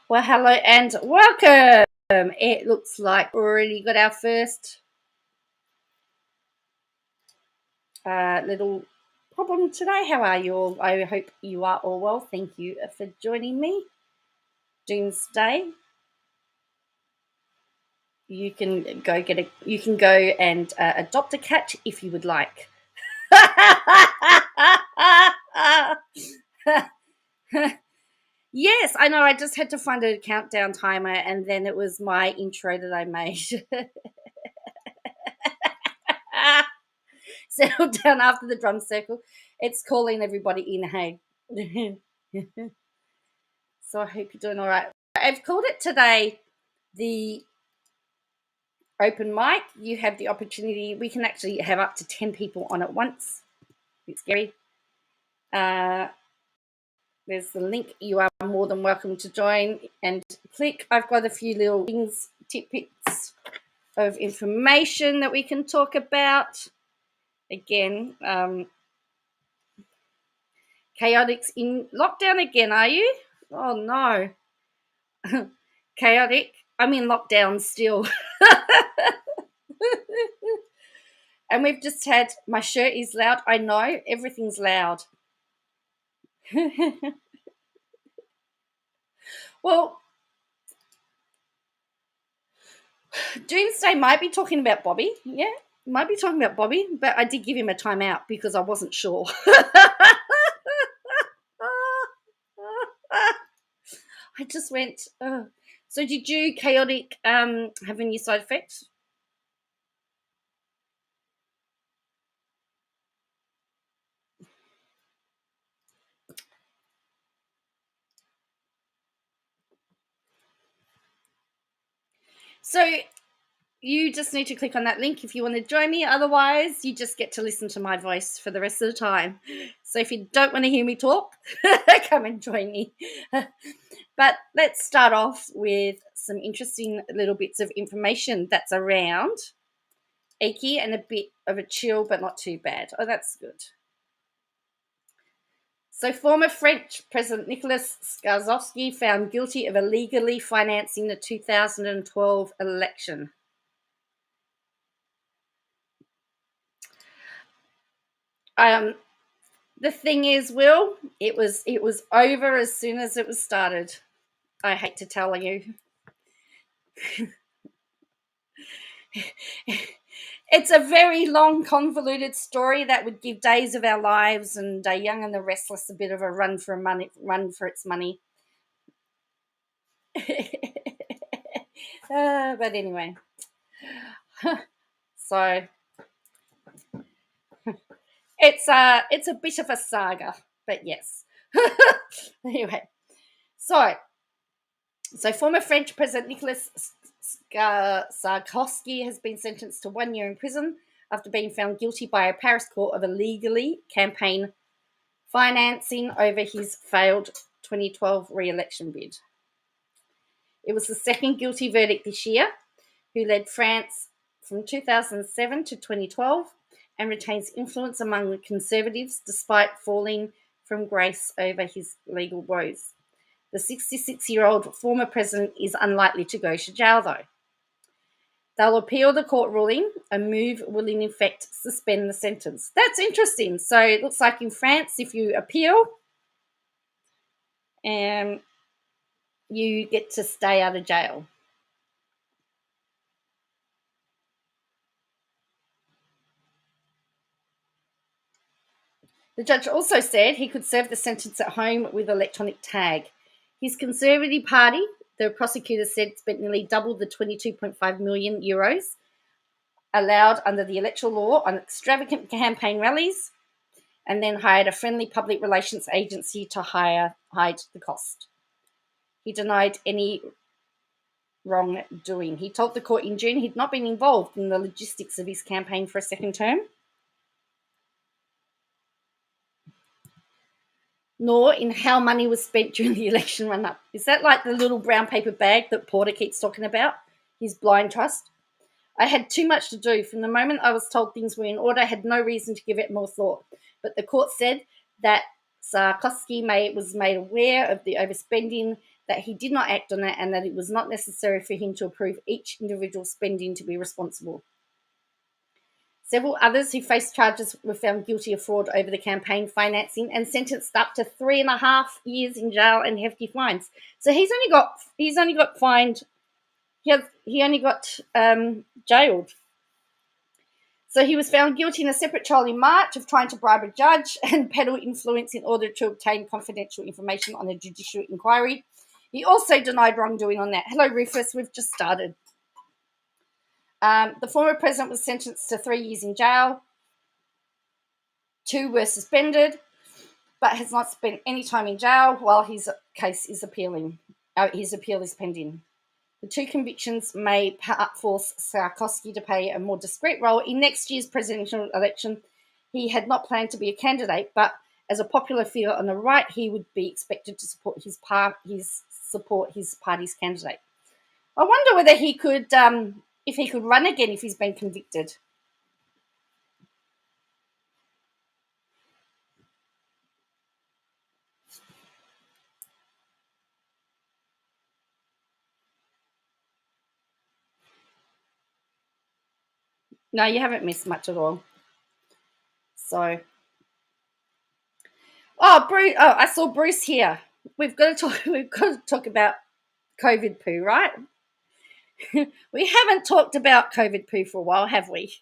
Well, hello and welcome. It looks like we already got our first little problem today. How are you all? I hope you are all well. Thank you for joining me. Doomsday. You can go and adopt a cat if you would like. Yes, I know. I just had to find a countdown timer, and then it was my intro that I made. Settle down after the drum circle. It's calling everybody in, hey. So I hope you're doing all right. I've called it today the open mic. You have the opportunity. We can actually have up to 10 people on at once. It's scary. There's the link. You are more than welcome to join and click. I've got a few little things, tidbits of information that we can talk about. Again, Chaotic's in lockdown again, are you? Oh, no. Chaotic. I'm in lockdown still. And we've just had, my shirt is loud. I know, everything's loud. Well, Doomsday might be talking about Bobby. Yeah, might be talking about Bobby, but I did give him a timeout because I wasn't sure. I just went, So did you, Chaotic, have any side effects? So you just need to click on that link if you want to join me. Otherwise, you just get to listen to my voice for the rest of the time. So if you don't want to hear me talk, come and join me. But let's start off with some interesting little bits of information that's around. Achy and a bit of a chill, but not too bad. Oh, that's good. So former French President Nicolas Sarkozy found guilty of illegally financing the 2012 election. The thing is, Will, it was over as soon as it was started. I hate to tell you. It's a very long, convoluted story that would give Days of Our Lives and Young and the Restless a bit of a run for its money. But anyway, so it's a bit of a saga, but yes. Anyway, so former French President Nicolas Sarkozy has been sentenced to 1 year in prison after being found guilty by a Paris court of illegally campaign financing over his failed 2012 re-election bid. It was the second guilty verdict this year, who led France from 2007 to 2012 and retains influence among the Conservatives despite falling from grace over his legal woes. The 66-year-old former president is unlikely to go to jail, though. They'll appeal the court ruling. A move will, in effect, suspend the sentence. That's interesting. So it looks like in France, if you appeal, you get to stay out of jail. The judge also said he could serve the sentence at home with electronic tag. His Conservative Party, the prosecutor said, spent nearly double the 22.5 million euros allowed under the electoral law on extravagant campaign rallies, and then hired a friendly public relations agency to hide the cost. He denied any wrongdoing. He told the court in June he'd not been involved in the logistics of his campaign for a second term, nor in how money was spent during the election run-up. Is that like the little brown paper bag that Porter keeps talking about? His blind trust? I had too much to do. From the moment I was told things were in order, I had no reason to give it more thought. But the court said that Sarkozy was made aware of the overspending that he did not act on it and that it was not necessary for him to approve each individual spending to be responsible. Several others who faced charges were found guilty of fraud over the campaign financing and sentenced up to 3.5 years in jail and hefty fines. So he's only got fined. He only got jailed. So he was found guilty in a separate trial in March of trying to bribe a judge and peddle influence in order to obtain confidential information on a judicial inquiry. He also denied wrongdoing on that. Hello, Rufus. We've just started. The former president was sentenced to 3 years in jail. 2 were suspended, but has not spent any time in jail while his case is appealing. His appeal is pending. The 2 convictions may force Sarkozy to play a more discreet role in next year's presidential election. He had not planned to be a candidate, but as a popular figure on the right, he would be expected to support his party's candidate. I wonder whether he could, if he could run again if he's been convicted. No, you haven't missed much at all. So, Bruce. Oh, I saw Bruce here. We've got to talk about COVID poo, right? We haven't talked about COVID poo for a while, have we?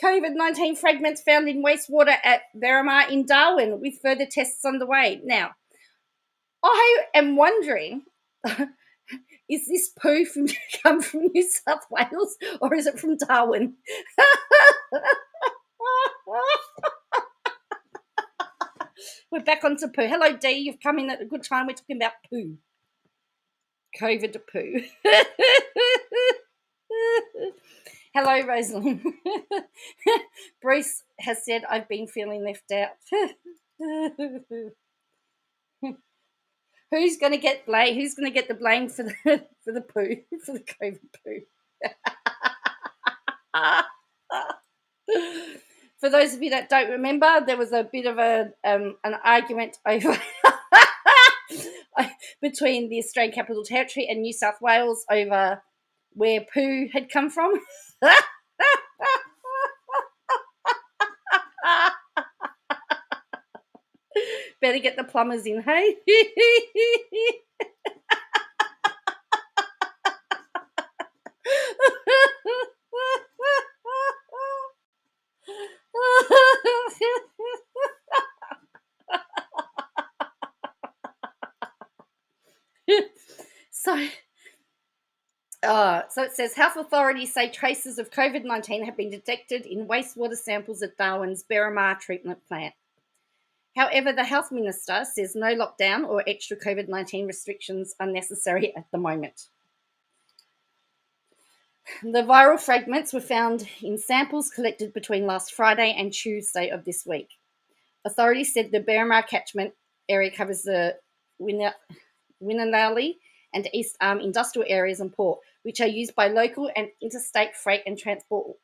COVID-19 fragments found in wastewater at Berrimah in Darwin with further tests underway. Now, I am wondering, is this poo come from New South Wales or is it from Darwin? We're back onto poo. Hello, Dee. You've come in at a good time. We're talking about poo. COVID poo. Hello, Rosalind. Bruce has said, I've been feeling left out. Who's going to get blame? Who's going to get the blame for the poo, for the COVID poo? For those of you that don't remember, there was a bit of an argument over between the Australian Capital Territory and New South Wales over where poo had come from. Better get the plumbers in, hey? So it says health authorities say traces of COVID-19 have been detected in wastewater samples at Darwin's Berrimah treatment plant. However, the health minister says no lockdown or extra COVID-19 restrictions are necessary at the moment. The viral fragments were found in samples collected between last Friday and Tuesday of this week. Authorities said the Berrimah catchment area covers the Winalali and East Arm industrial areas and port, which are used by local and interstate freight and transport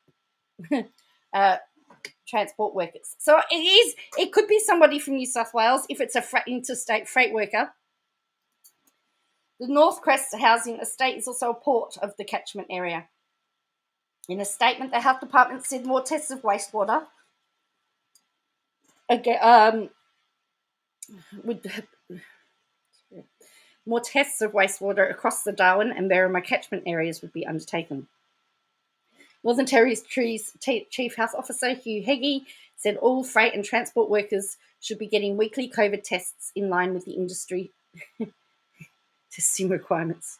workers. So it could be somebody from New South Wales if it's a interstate freight worker. The North Crest Housing Estate is also a port of the catchment area. In a statement, the health department said more tests of wastewater across the Darwin and Berrimah catchment areas would be undertaken. Northern Territory's Chief Health Officer, Hugh Heggie, said all freight and transport workers should be getting weekly COVID tests in line with the industry testing requirements.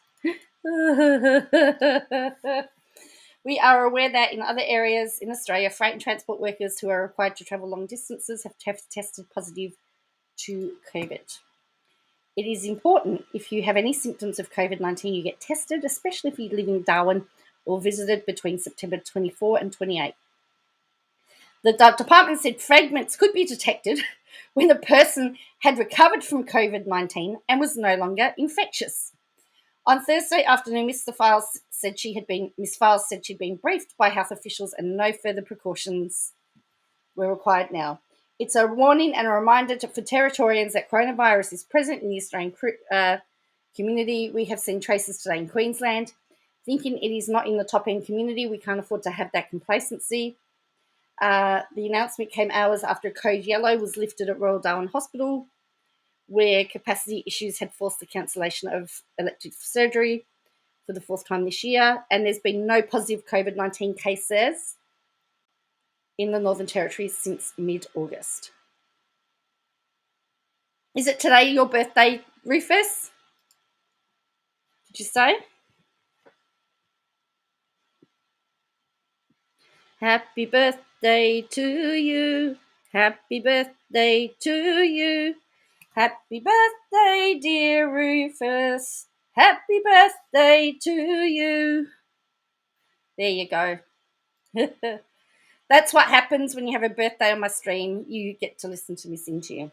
We are aware that in other areas in Australia, freight and transport workers who are required to travel long distances have tested positive to COVID. It is important if you have any symptoms of COVID-19, you get tested, especially if you live in Darwin or visited between September 24 and 28. The department said fragments could be detected when the person had recovered from COVID-19 and was no longer infectious. On Thursday afternoon, Ms. Files said she'd been briefed by health officials and no further precautions We're required now. It's a warning and a reminder for Territorians that coronavirus is present in the Australian community. We have seen traces today in Queensland. Thinking it is not in the top end community, we can't afford to have that complacency. The announcement came hours after Code Yellow was lifted at Royal Darwin Hospital, where capacity issues had forced the cancellation of elective surgery for the fourth time this year. And there's been no positive COVID-19 cases in the Northern Territory since mid-August. Is it today your birthday, Rufus? Did you say? Happy birthday to you. Happy birthday to you. Happy birthday, dear Rufus. Happy birthday to you. There you go. That's what happens when you have a birthday on my stream. You get to listen to me sing to you.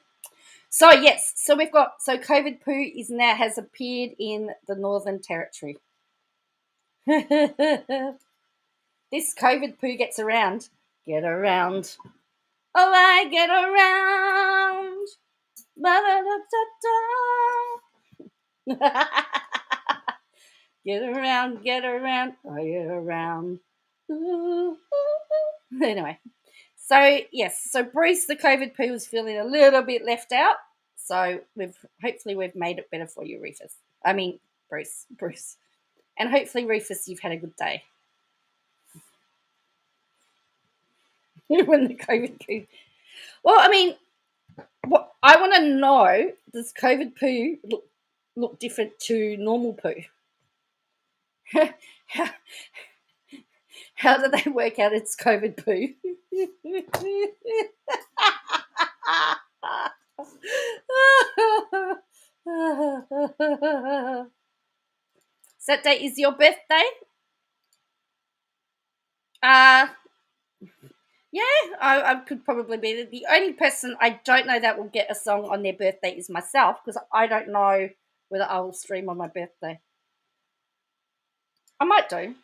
So, yes. So, we've got... So, COVID poo has appeared in the Northern Territory. This COVID poo gets around. Get around. Oh, I get around. Get around, get around, I get around. Anyway, so yes, so Bruce the COVID poo was feeling a little bit left out. So hopefully we've made it better for you, Rufus. I mean Bruce. And hopefully, Rufus, you've had a good day. When the COVID poo. Well, I mean, what I want to know, does COVID poo look different to normal poo? How do they work out it's COVID poo? Saturday is your birthday? Yeah, I could probably be the only person I don't know that will get a song on their birthday is myself, because I don't know whether I will stream on my birthday. I might do.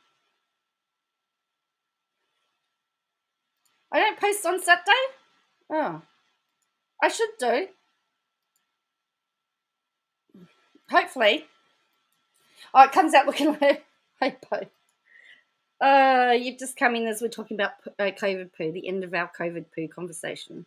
I don't post on Saturday? Oh. I should do. Hopefully. Oh, it comes out looking like hypo. You've just come in as we're talking about COVID poo, the end of our COVID poo conversation.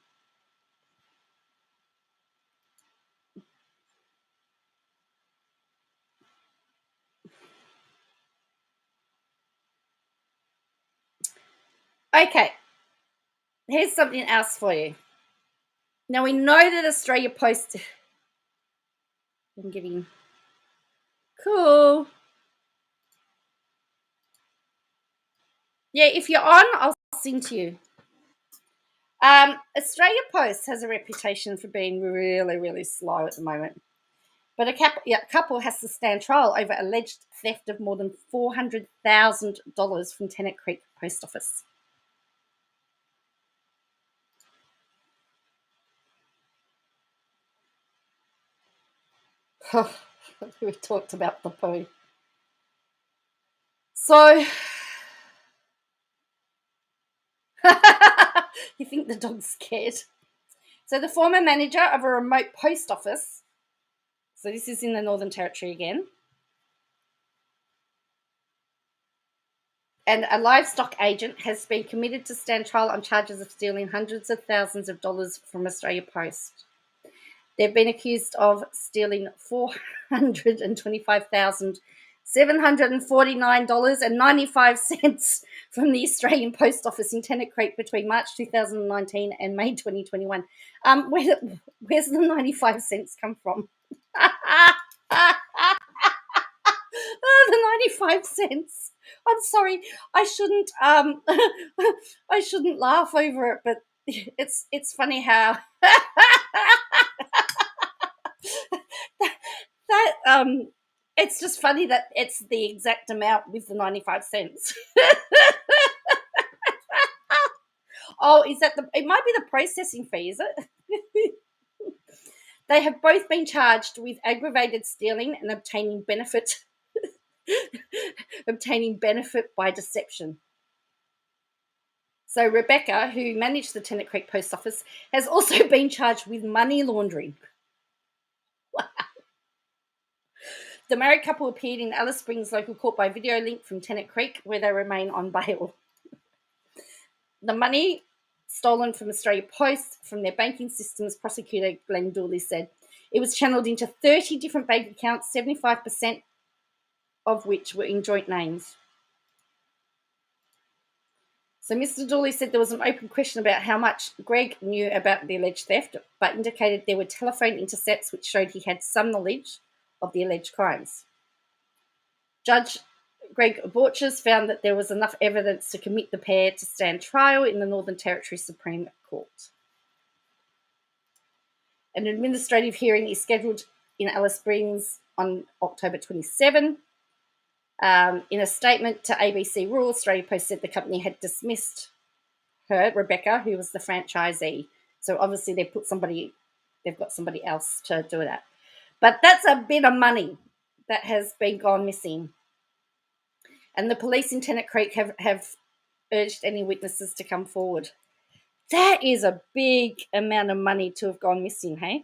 Okay. Here's something else for you. Now, we know that Australia Post... I'm getting... Cool. Yeah, if you're on, I'll sing to you. Australia Post has a reputation for being really, really slow at the moment. But a couple has to stand trial over alleged theft of more than $400,000 from Tennant Creek Post Office. We talked about the poo. So, you think the dog's scared? So the former manager of a remote post office, so this is in the Northern Territory again, and a livestock agent has been committed to stand trial on charges of stealing hundreds of thousands of dollars from Australia Post. They've been accused of stealing $425,749.95 from the Australian Post Office in Tennant Creek between March 2019 and May 2021. Where's the 95 cents come from? The 95 cents. I'm sorry. I shouldn't I shouldn't laugh over it, but it's funny how that it's just funny that it's the exact amount with the 95 cents. Oh, is that it might be the processing fee, is it? They have both been charged with aggravated stealing and obtaining benefit by deception. So Rebecca, who managed the Tennant Creek Post Office, has also been charged with money laundering. Wow. The married couple appeared in Alice Springs local court by video link from Tennant Creek, where they remain on bail. The money stolen from Australia Post from their banking systems, prosecutor Glenn Dooley said, it was channeled into 30 different bank accounts, 75% of which were in joint names. So Mr. Dooley said there was an open question about how much Greg knew about the alleged theft, but indicated there were telephone intercepts which showed he had some knowledge of the alleged crimes. Judge Greg Borchers found that there was enough evidence to commit the pair to stand trial in the Northern Territory Supreme Court. An administrative hearing is scheduled in Alice Springs on October 27. In a statement to ABC Rural, Australia Post said the company had dismissed her, Rebecca, who was the franchisee. So obviously they've got somebody else to do that. But that's a bit of money that has been gone missing. And the police in Tennant Creek have urged any witnesses to come forward. That is a big amount of money to have gone missing, hey?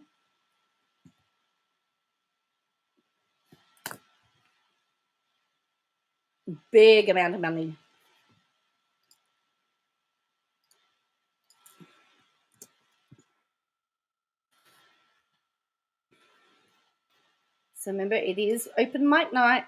Big amount of money. So remember, it is open mic night.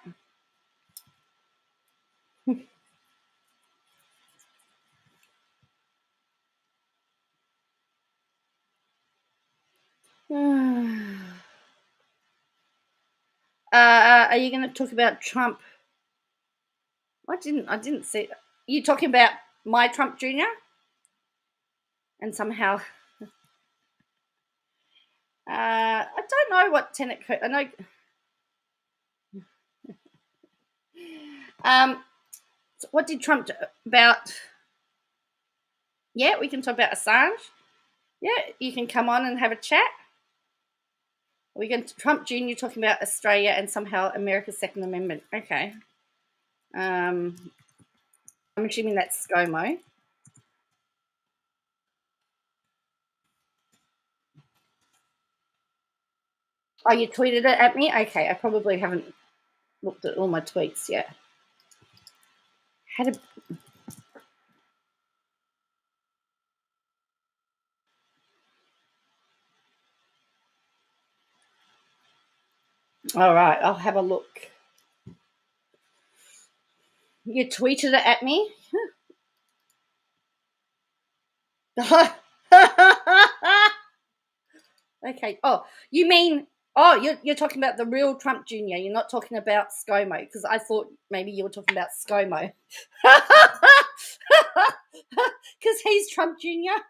Are you going to talk about Trump? I didn't see. You talking about my Trump Jr. And somehow, I don't know what Tennant. I know. So what did Trump do about? Yeah, we can talk about Assange. Yeah, you can come on and have a chat. We're going to Trump Jr. talking about Australia and somehow America's Second Amendment. Okay. I'm assuming that's ScoMo. Oh, you tweeted it at me? Okay, I probably haven't looked at all my tweets yet. All right, I'll have a look. You tweeted it at me? Okay. Oh, you mean you're talking about the real Trump Jr. You're not talking about ScoMo, because I thought maybe you were talking about ScoMo. Because he's Trump Jr.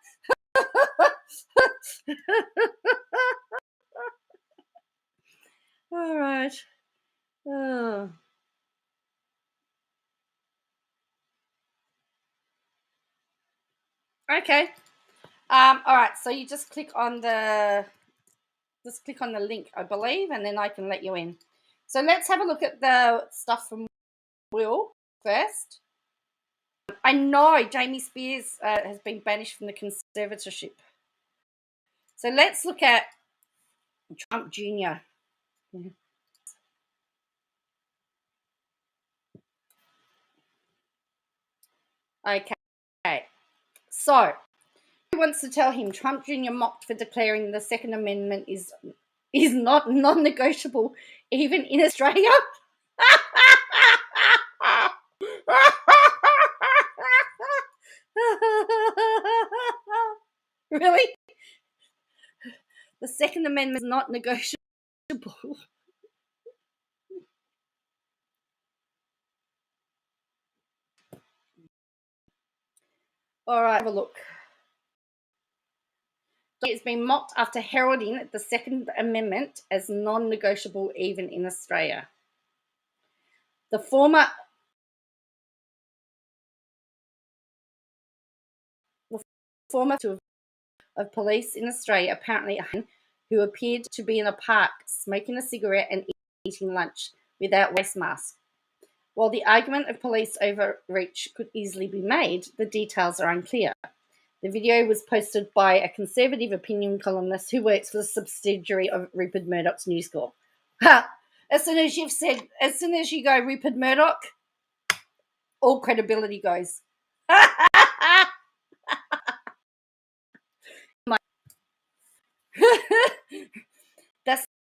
All right. Oh. Okay. All right. So you just click on the link, I believe, and then I can let you in. So let's have a look at the stuff from Will first. I know Jamie Spears has been banished from the conservatorship. So let's look at Trump Jr. Okay. So who wants to tell him Trump Jr. mocked for declaring the Second Amendment is not non-negotiable even in Australia? Really? The Second Amendment is not negotiable. All right, have a look. It's been mocked after heralding the Second Amendment as non-negotiable even in Australia. The former of police in Australia apparently who appeared to be in a park smoking a cigarette and eating lunch without face mask. While the argument of police overreach could easily be made, the details are unclear. The video was posted by a conservative opinion columnist who works for the subsidiary of Rupert Murdoch's News Corp. As soon as you go Rupert Murdoch, all credibility goes. The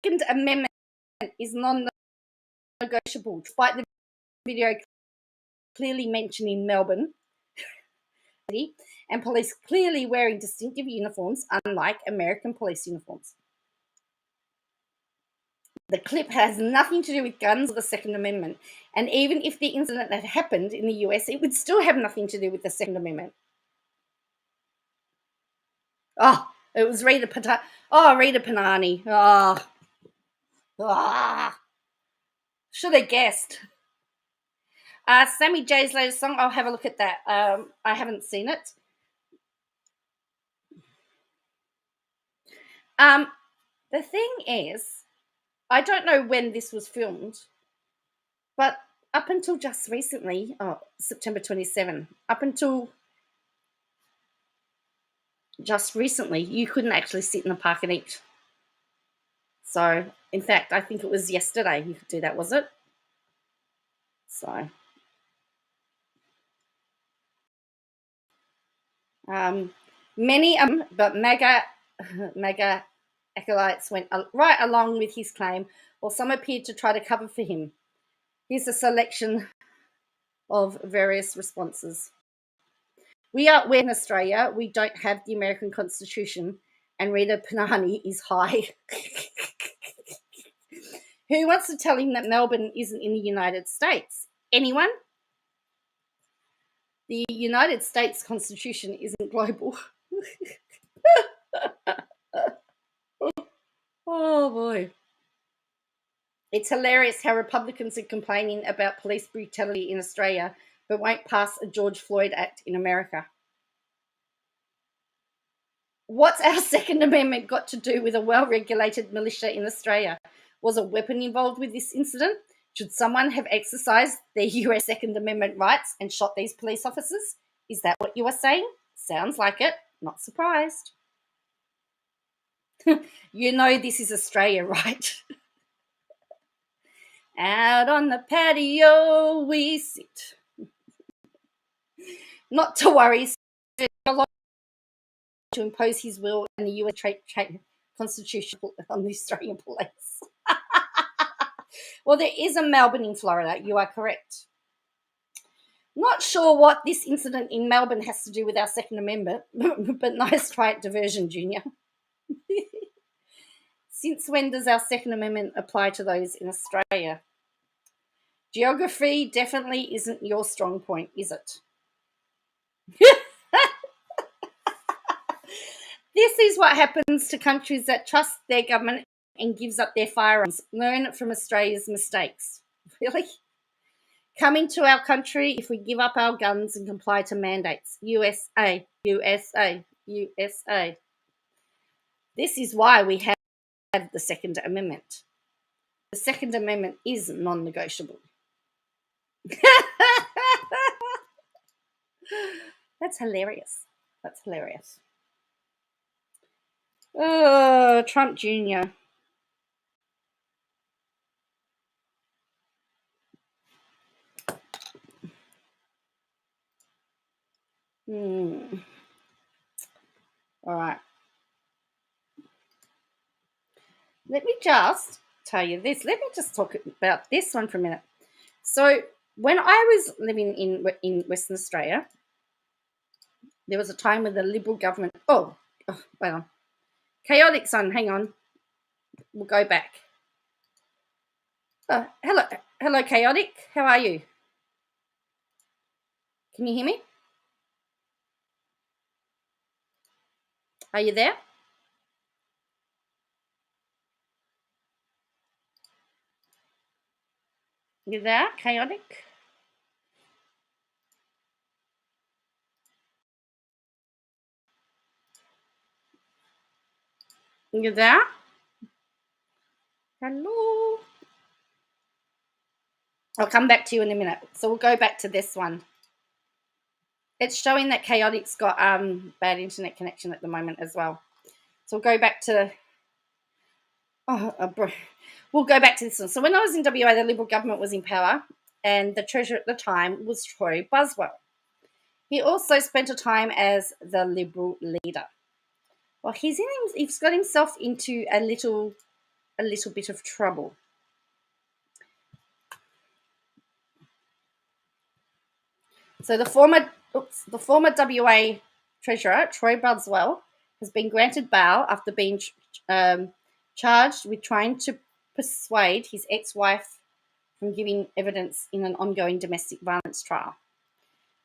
Second Amendment is non-negotiable, despite the video clearly mentioning Melbourne and police clearly wearing distinctive uniforms, unlike American police uniforms. The clip has nothing to do with guns or the Second Amendment, and even if the incident had happened in the US, it would still have nothing to do with the Second Amendment. Oh, it was Rita Panani. Should have guessed. Sammy J's latest song, I'll have a look at that. I haven't seen it. The thing is, I don't know when this was filmed, but up until just recently, September 27, up until just recently, you couldn't actually sit in the park and eat. So, in fact, I think it was yesterday you could do that, was it? So, many, but MAGA acolytes went right along with his claim, while some appeared to try to cover for him. Here's a selection of various responses. We're in Australia. We don't have the American Constitution, and Rita Panani is high. Who wants to tell him that Melbourne isn't in the United States? Anyone? The United States Constitution isn't global. Oh, boy. It's hilarious how Republicans are complaining about police brutality in Australia, but won't pass a George Floyd Act in America. What's our Second Amendment got to do with a well-regulated militia in Australia? Was a weapon involved with this incident? Should someone have exercised their US Second Amendment rights and shot these police officers? Is that what you are saying? Sounds like it. Not surprised. You know this is Australia, right? Out on the patio we sit. Not to worry, to impose his will and the US Constitution on the Australian police. Well, there is a Melbourne in Florida. You are correct. Not sure what this incident in Melbourne has to do with our Second Amendment, but nice quiet diversion, Junior. Since when does our Second Amendment apply to those in Australia? Geography definitely isn't your strong point, is it? This is what happens to countries that trust their government and gives up their firearms. Learn from Australia's mistakes. Really? Coming to our country if we give up our guns and comply to mandates. USA, USA, USA. This is why we have the Second Amendment. The Second Amendment is non-negotiable. That's hilarious. That's hilarious. Oh, Trump Jr. All right. Let me just tell you this. Let me just talk about this one for a minute. So when I was living in Western Australia, there was a time when the Liberal government... Oh, wait on. Chaotic Son, hang on. We'll go back. Hello, Chaotic. How are you? Can you hear me? Are you there? You there, Chaotic? You there? Hello? I'll come back to you in a minute. So we'll go back to this one. It's showing that Choatic's got bad internet connection at the moment as well. So we'll go back to we'll go back to this one. So when I was in WA, the Liberal government was in power, and the Treasurer at the time was Troy Buswell. He also spent a time as the Liberal leader. Well, he's got himself into a little bit of trouble. So the former WA Treasurer, Troy Buswell, has been granted bail after being charged with trying to persuade his ex-wife from giving evidence in an ongoing domestic violence trial.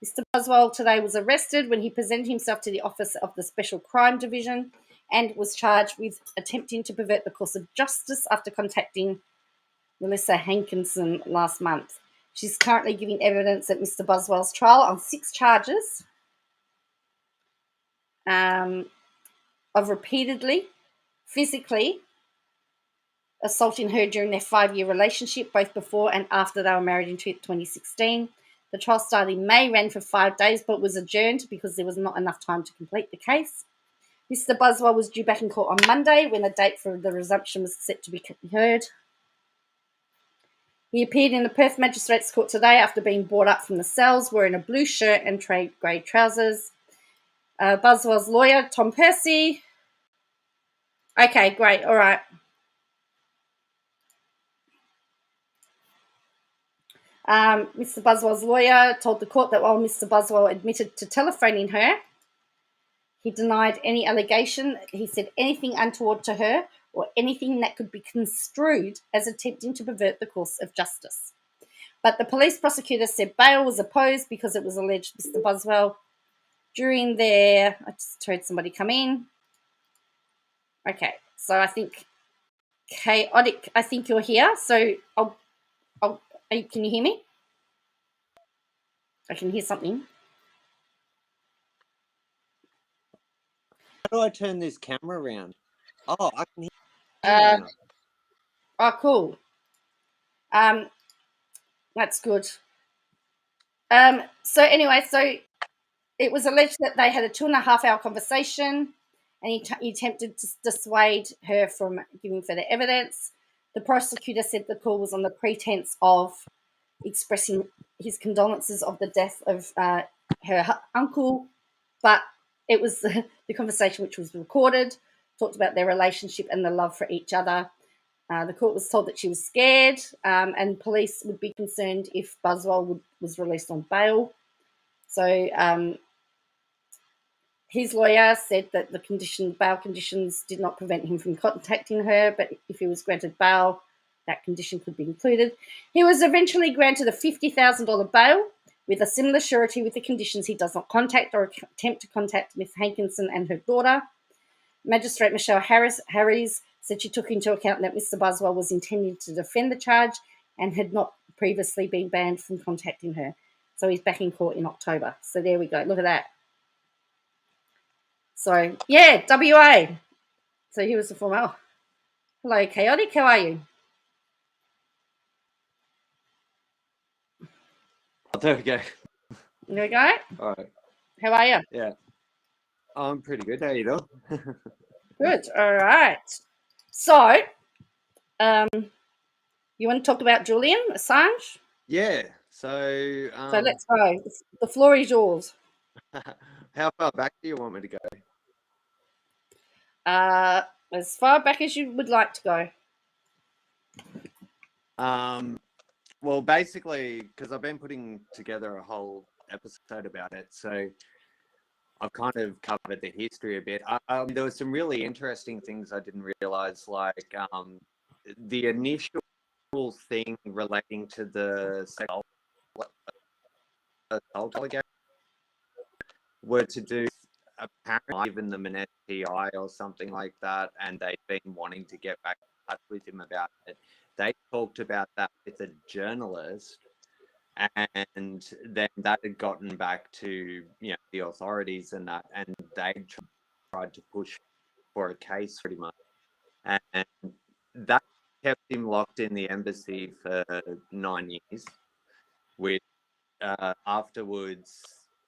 Mr. Buswell today was arrested when he presented himself to the office of the Special Crime Division and was charged with attempting to pervert the course of justice after contacting Melissa Hanson last month. She's currently giving evidence at Mr. Buswell's trial on 6 charges of repeatedly, physically assaulting her during their 5-year relationship, both before and after they were married in 2016. The trial started in May, ran for 5 days, but was adjourned because there was not enough time to complete the case. Mr. Buswell was due back in court on Monday when the date for the resumption was set to be heard. He appeared in the Perth Magistrates Court today after being brought up from the cells, wearing a blue shirt and grey trousers. Buswell's lawyer, Tom Percy. Okay, great, all right. Mr. Buswell's lawyer told the court that while Mr. Buswell admitted to telephoning her, he denied any allegation. He said anything untoward to her or anything that could be construed as attempting to pervert the course of justice. But the police prosecutor said bail was opposed because it was alleged Mr. Buswell, during their... I just heard somebody come in. Okay, so I think Choatic, I think you're here. So can you hear me? I can hear something. How do I turn this camera around? Oh, I can hear you now. Oh, cool. That's good. So anyway, so it was alleged that they had a 2.5-hour conversation, and he attempted to dissuade her from giving further evidence. The prosecutor said the call was on the pretense of expressing his condolences of the death of her uncle, but it was the conversation, which was recorded, talked about their relationship and the love for each other. The court was told that she was scared, and police would be concerned if Buswell was released on bail. So his lawyer said that the bail conditions did not prevent him from contacting her, but if he was granted bail, that condition could be included. He was eventually granted a $50,000 bail with a similar surety with the conditions he does not contact or attempt to contact Ms. Hankinson and her daughter. Magistrate Michelle Harries said she took into account that Mr. Buswell was intending to defend the charge and had not previously been banned from contacting her. So he's back in court in October. So there we go. Look at that. So, yeah, WA. So he was the former. Oh, hello, Choatic. How are you? Oh, there we go. There we go. All right. How are you? Yeah. I'm pretty good. How you doing? Good. All right. So, you want to talk about Julian Assange? Yeah. So Let's go. The floor is yours. How far back do you want me to go? As far back as you would like to go. Well, basically, because I've been putting together a whole episode about it, so I've kind of covered the history a bit. There were some really interesting things I didn't realize, like the initial thing relating to the sexual assault allegation were to do, apparently given them an STI or something like that, and they'd been wanting to get back in touch with him about it. They talked about that with a journalist, and then that had gotten back to the authorities and that, and they tried to push for a case pretty much, and that kept him locked in the embassy for 9 years. which afterwards,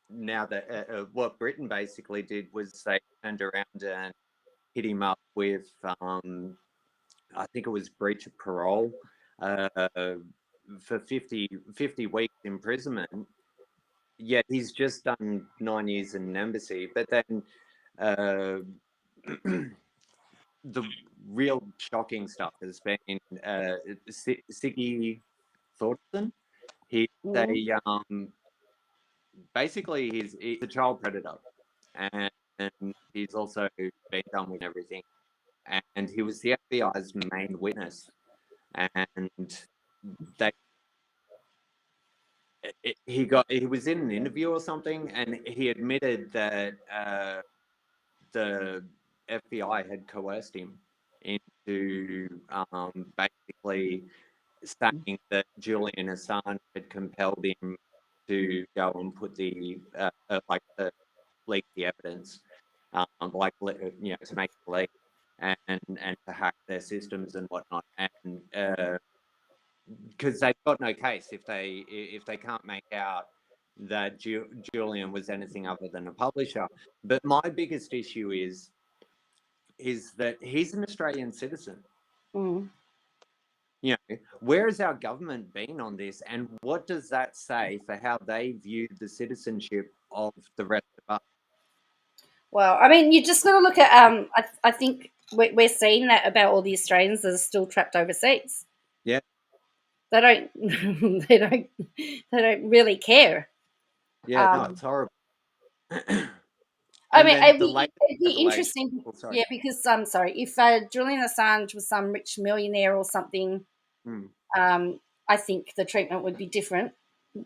now that what Britain basically did was they turned around and hit him up with, I think it was breach of parole uh, for 50 weeks imprisonment. Yet he's just done 9 years in an embassy. But then uh, the real shocking stuff has been Siggy Thornton. He's Mm. a basically he's a child predator, and he's also been done with everything. And he was the FBI's main witness, and they he was in an interview or something, and he admitted that the FBI had coerced him into basically saying that Julian Assange had compelled him to go and put the leak the evidence, to make it leak and to hack their systems and whatnot, and because they've got no case if they can't make out that Julian was anything other than a publisher. But my biggest issue is that he's an Australian citizen. Mm. Where has our government been on this, and what does that say for how they view the citizenship of the rest of us? Well, I mean, you just got to look at. I think we're seeing that about all the Australians that are still trapped overseas. Yeah, They don't. they don't. They don't really care. yeah, no, Um, it's horrible. I And mean, then the latest it'd be revelation. interesting. Oh, sorry. Yeah, because sorry, if Julian Assange was some rich millionaire or something, Mm, I think the treatment would be different.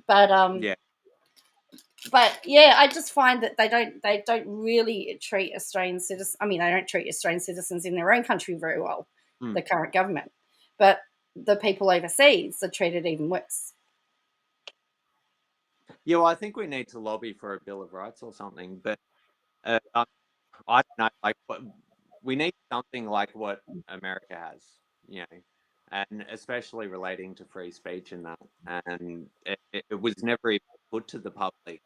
But yeah, yeah, I just find that they don't really treat Australian citizens. I mean, they don't treat Australian citizens in their own country very well, mm. the current government, but the people overseas are treated even worse. Yeah. Well, I think we need to lobby for a Bill of Rights or something. But I don't know. Like, we need something like what America has, and especially relating to free speech and that. And it was never even put to the public.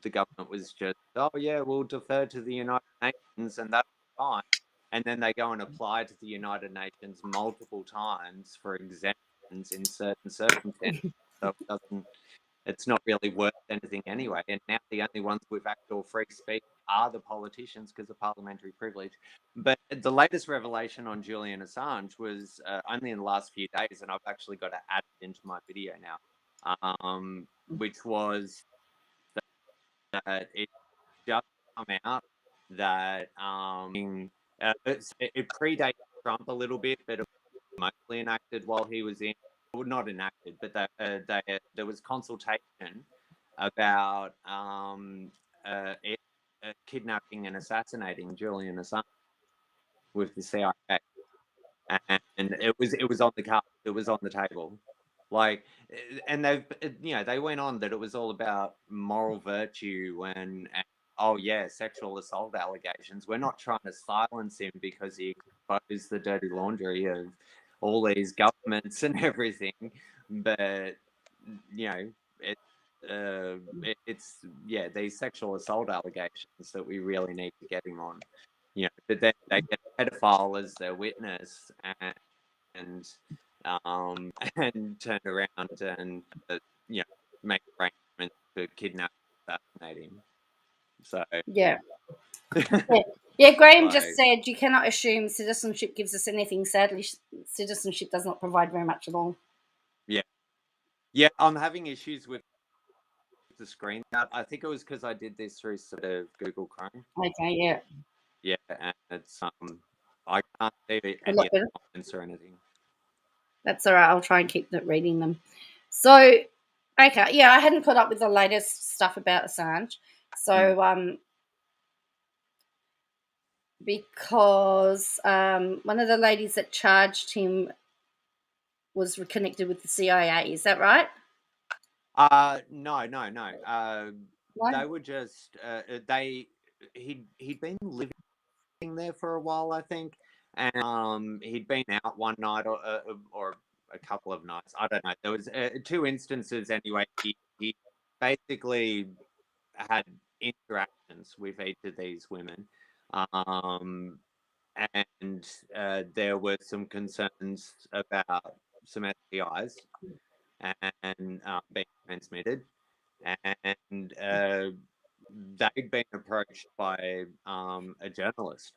The government was just, oh yeah, we'll defer to the United Nations, and that's fine. And then they go and apply to the United Nations multiple times for exemptions in certain circumstances. So it doesn't. It's not really worth anything anyway. And now the only ones with actual free speech are the politicians because of parliamentary privilege. But the latest revelation on Julian Assange was only in the last few days, and I've actually got to add it into my video now, which was that it just come out that it predates Trump a little bit, but it was mostly enacted while he was in. Well, not enacted, but there was consultation about kidnapping and assassinating Julian Assange with the CIA, and it was on the card. It was on the table, like, and they went on that it was all about moral virtue and oh yeah, sexual assault allegations. We're not trying to silence him because he exposed the dirty laundry of all these governments and everything, but you know it. It's these sexual assault allegations that we really need to get him on, but then they get a pedophile as their witness and and turn around and you know make arrangements to kidnap and assassinate him. So Yeah. Yeah. Yeah, Graham just like said you cannot assume citizenship gives us anything. Sadly, citizenship does not provide very much at all. yeah, yeah, I'm having issues with the screen out. I think it was because I did this through sort of Google Chrome. Okay, yeah, Yeah, and it's I can't see a any lot of better. the comments or anything. That's all right. I'll try and keep reading them. So, okay, yeah, I hadn't put up with the latest stuff about Assange. Mm. So, because one of the ladies that charged him was connected with the CIA. Is that right? No, no, no. No. They were just he'd been living there for a while, I think, and he'd been out one night or a couple of nights. I don't know. There was 2 instances anyway. He basically had interactions with each of these women, um, and there were some concerns about some STIs and being transmitted, and they'd been approached by a journalist,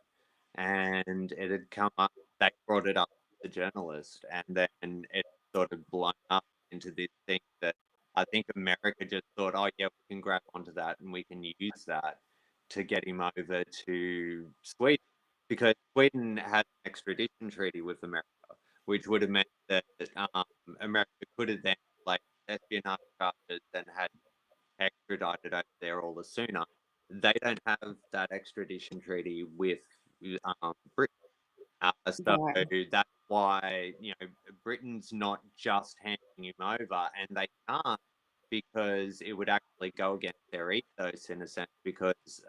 and it had come up. They brought it up to the journalist, and then it sort of blown up into this thing that I think America just thought, oh yeah, we can grab onto that and we can use that to get him over to Sweden, because Sweden had an extradition treaty with America, which would have meant that America could have then like espionage charges and had extradited over there all the sooner. They don't have that extradition treaty with Britain. So Right. that's why, Britain's not just handing him over, and they can't, because it would actually go against their ethos in a sense, because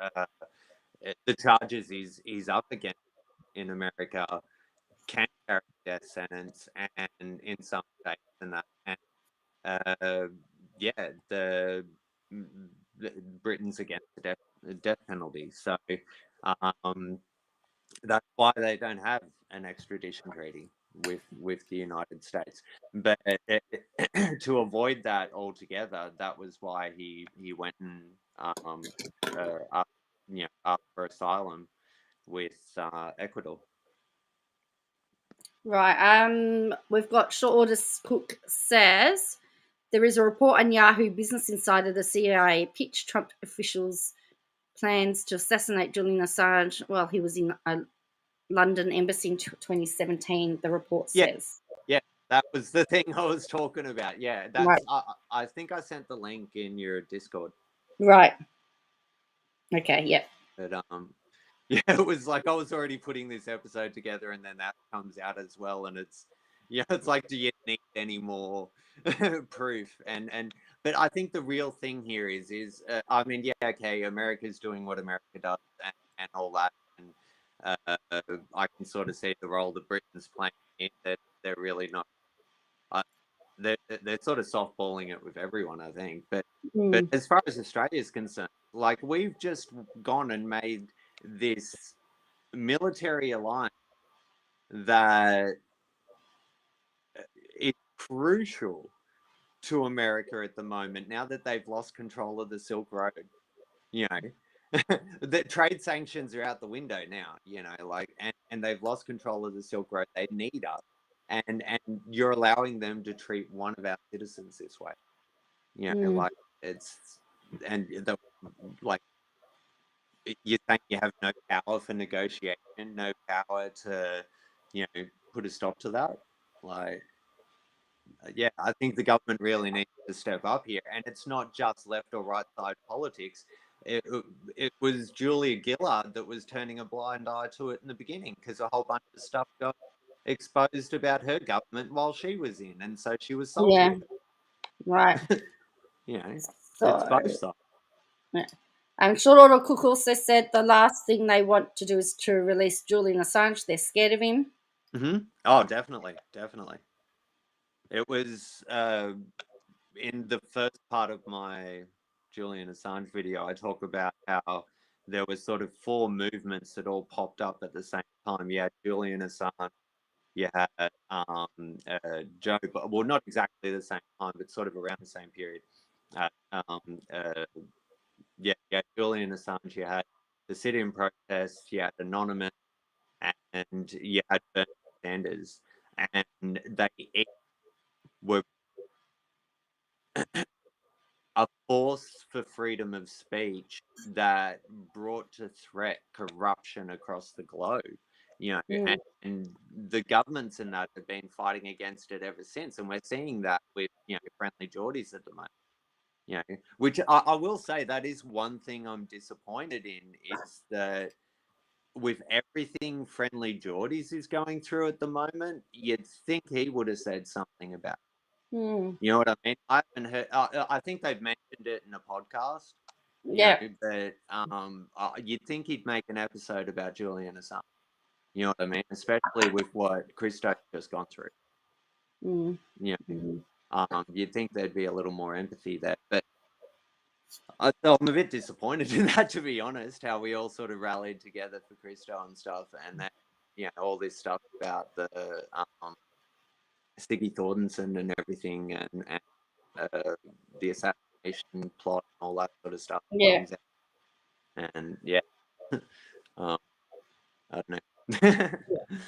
the charges he's up against in America can carry death sentence, and in some states and that, and yeah, the Britain's against the death penalty, so um, that's why they don't have an extradition treaty with the United States. But to avoid that altogether, that was why he went and up, up for asylum with Ecuador. Right. We've got Short Order Cook says there is a report on Yahoo Business Insider the CIA pitched Trump officials plans to assassinate Julian Assange while he was in a London embassy in 2017. The report Yeah, says. yeah, that was the thing I was talking about. Yeah, Right. I think I sent the link in your Discord. Right. Okay. Yeah. But yeah, it was like I was already putting this episode together, and then that comes out as well, and it's it's like, do you need any more proof? But I think the real thing here is I mean, yeah, okay, America's doing what America does, and all that, and I can sort of see the role that Britain's playing in that they're really not. They're sort of softballing it with everyone, I think. But as far as Australia is concerned, like, we've just gone and made this military alliance that is crucial to America at the moment, now that they've lost control of the Silk Road. The trade sanctions are out the window now, like, and they've lost control of the Silk Road. They need us. And you're allowing them to treat one of our citizens this way. Like, it's, and the, like, you're saying you have no power for negotiation, no power to, put a stop to that. Like, yeah, I think the government really needs to step up here, and it's not just left or right side politics. It was Julia Gillard that was turning a blind eye to it in the beginning, because a whole bunch of stuff got exposed about her government while she was in, and so she was salty. Yeah. Right. It's So. both sides. Yeah. Short Order Cook also said the last thing they want to do is to release Julian Assange. They're scared of him. Mm-hmm. Oh, definitely. It was in the first part of my Julian Assange video, I talk about how there was sort of 4 movements that all popped up at the same time. You had Julian Assange, you had Joe, well, not exactly the same time, but sort of around the same period. Yeah, Julian Assange, you had the sit-in protests, you had Anonymous, and you had Bernie Sanders, and they each were a force for freedom of speech that brought to threat corruption across the globe. And the governments in that have been fighting against it ever since, and we're seeing that with friendly Geordies at the moment. Which I will say, that is one thing I'm disappointed in, is that with everything Friendly Geordies is going through at the moment, you'd think he would have said something about it. You know what I mean? I haven't heard. I think they've mentioned it in a podcast. Yeah. But you'd think he'd make an episode about Julian Assange. You know what I mean? Especially with what Christo's just gone through. Mm. You Mm. know, you'd think there'd be a little more empathy there, but I'm a bit disappointed in that, to be honest. How we all sort of rallied together for Christo and stuff, and then all this stuff about the Siggy Thornton and everything, and the assassination plot and all that sort of stuff Yeah. comes out. And um, I don't know.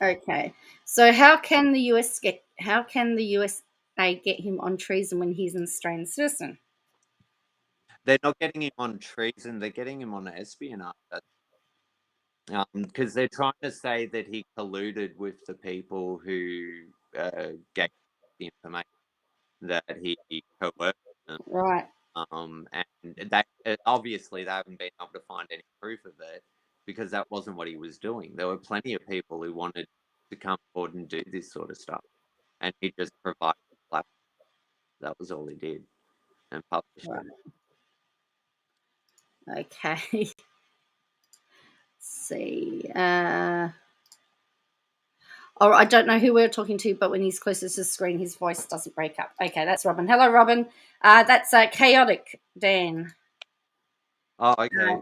Okay. So how can the USA get him on treason when he's an Australian citizen? They're not getting him on treason; they're getting him on espionage. Because they're trying to say that he colluded with the people who gave the information, that he coerced them. Right. And that obviously they haven't been able to find any proof of it, because that wasn't what he was doing. There were plenty of people who wanted to come forward and do this sort of stuff, and he just provided a platform. That was all he did, and published Right. it. Okay. Let's see. Or I don't know who we're talking to, but when he's closest to the screen, his voice doesn't break up. Okay, that's Robin. Hello, Robin. That's Chaotic Dan. Oh, okay.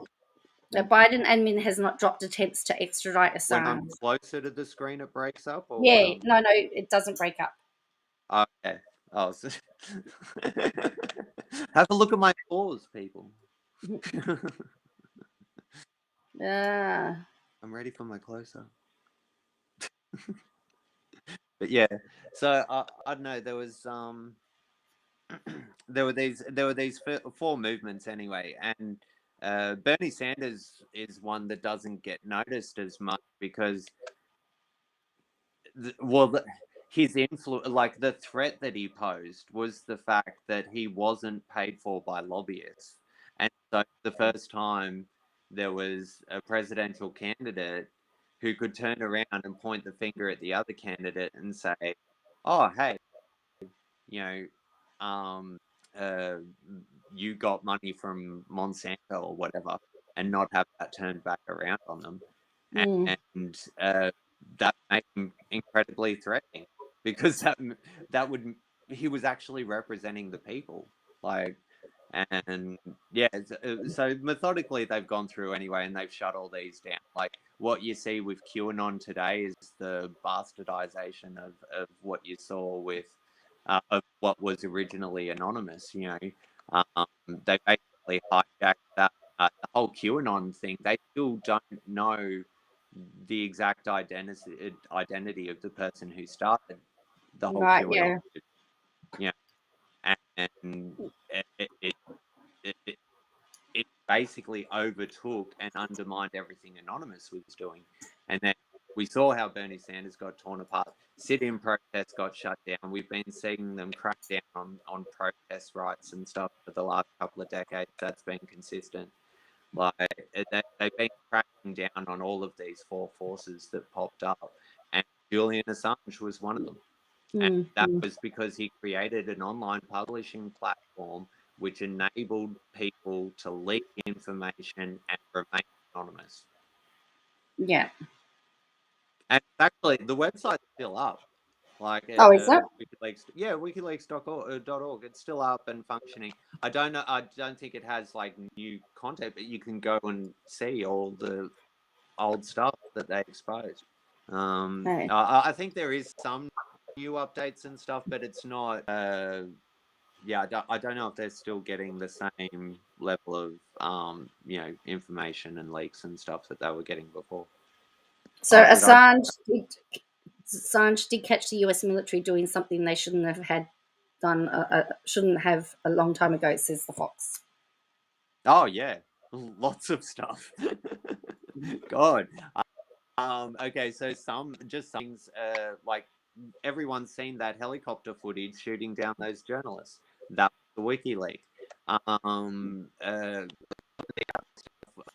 The Biden admin has not dropped attempts to extradite When I'm Assange. closer to the screen, it breaks up, or when Yeah, I'm no, it doesn't break up. okay. Oh, so... have a look at my pause, people. Uh, I'm ready for my close-up. But yeah, so I don't know. There was there were these four movements anyway, and Bernie Sanders is one that doesn't get noticed as much because, his influence, like the threat that he posed, was the fact that he wasn't paid for by lobbyists, and so the first time there was a presidential candidate who could turn around and point the finger at the other candidate and say, "Oh, hey, you know, um, uh, you got money from Monsanto or whatever," and not have that turned back around on them. mm, And that made him incredibly threatening, because that would he was actually representing the people, like. And yeah, so methodically they've gone through anyway, and they've shut all these down. Like what you see with QAnon today is the bastardization of what you saw with of what was originally anonymous. They basically hijacked that, the whole QAnon thing. They still don't know the exact identity of the person who started the whole right, QAnon. yeah. You know, and it it basically overtook and undermined everything Anonymous was doing. And then we saw how Bernie Sanders got torn apart. Sit-in protests got shut down. We've been seeing them crack down on protest rights and stuff for the last couple of decades. That's been consistent. Like they've been cracking down on all of these four forces that popped up, and Julian Assange was one of them. And Mm, that mm, was because he created an online publishing platform which enabled people to leak information and remain anonymous. yeah. And actually, the website's still up. Like Oh, is that? WikiLeaks, yeah, WikiLeaks.org. It's still up and functioning. I don't know. I don't think it has like new content, but you can go and see all the old stuff that they exposed. No. I think there is some new updates and stuff, but it's not. Yeah, I don't know if they're still getting the same level of information and leaks and stuff that they were getting before. So But I Assange did catch the US military doing something they shouldn't have had done, shouldn't have a long time ago, says the Fox. oh yeah, lots of stuff. God. Okay, so some things, like everyone's seen that helicopter footage shooting down those journalists. That was the WikiLeaks.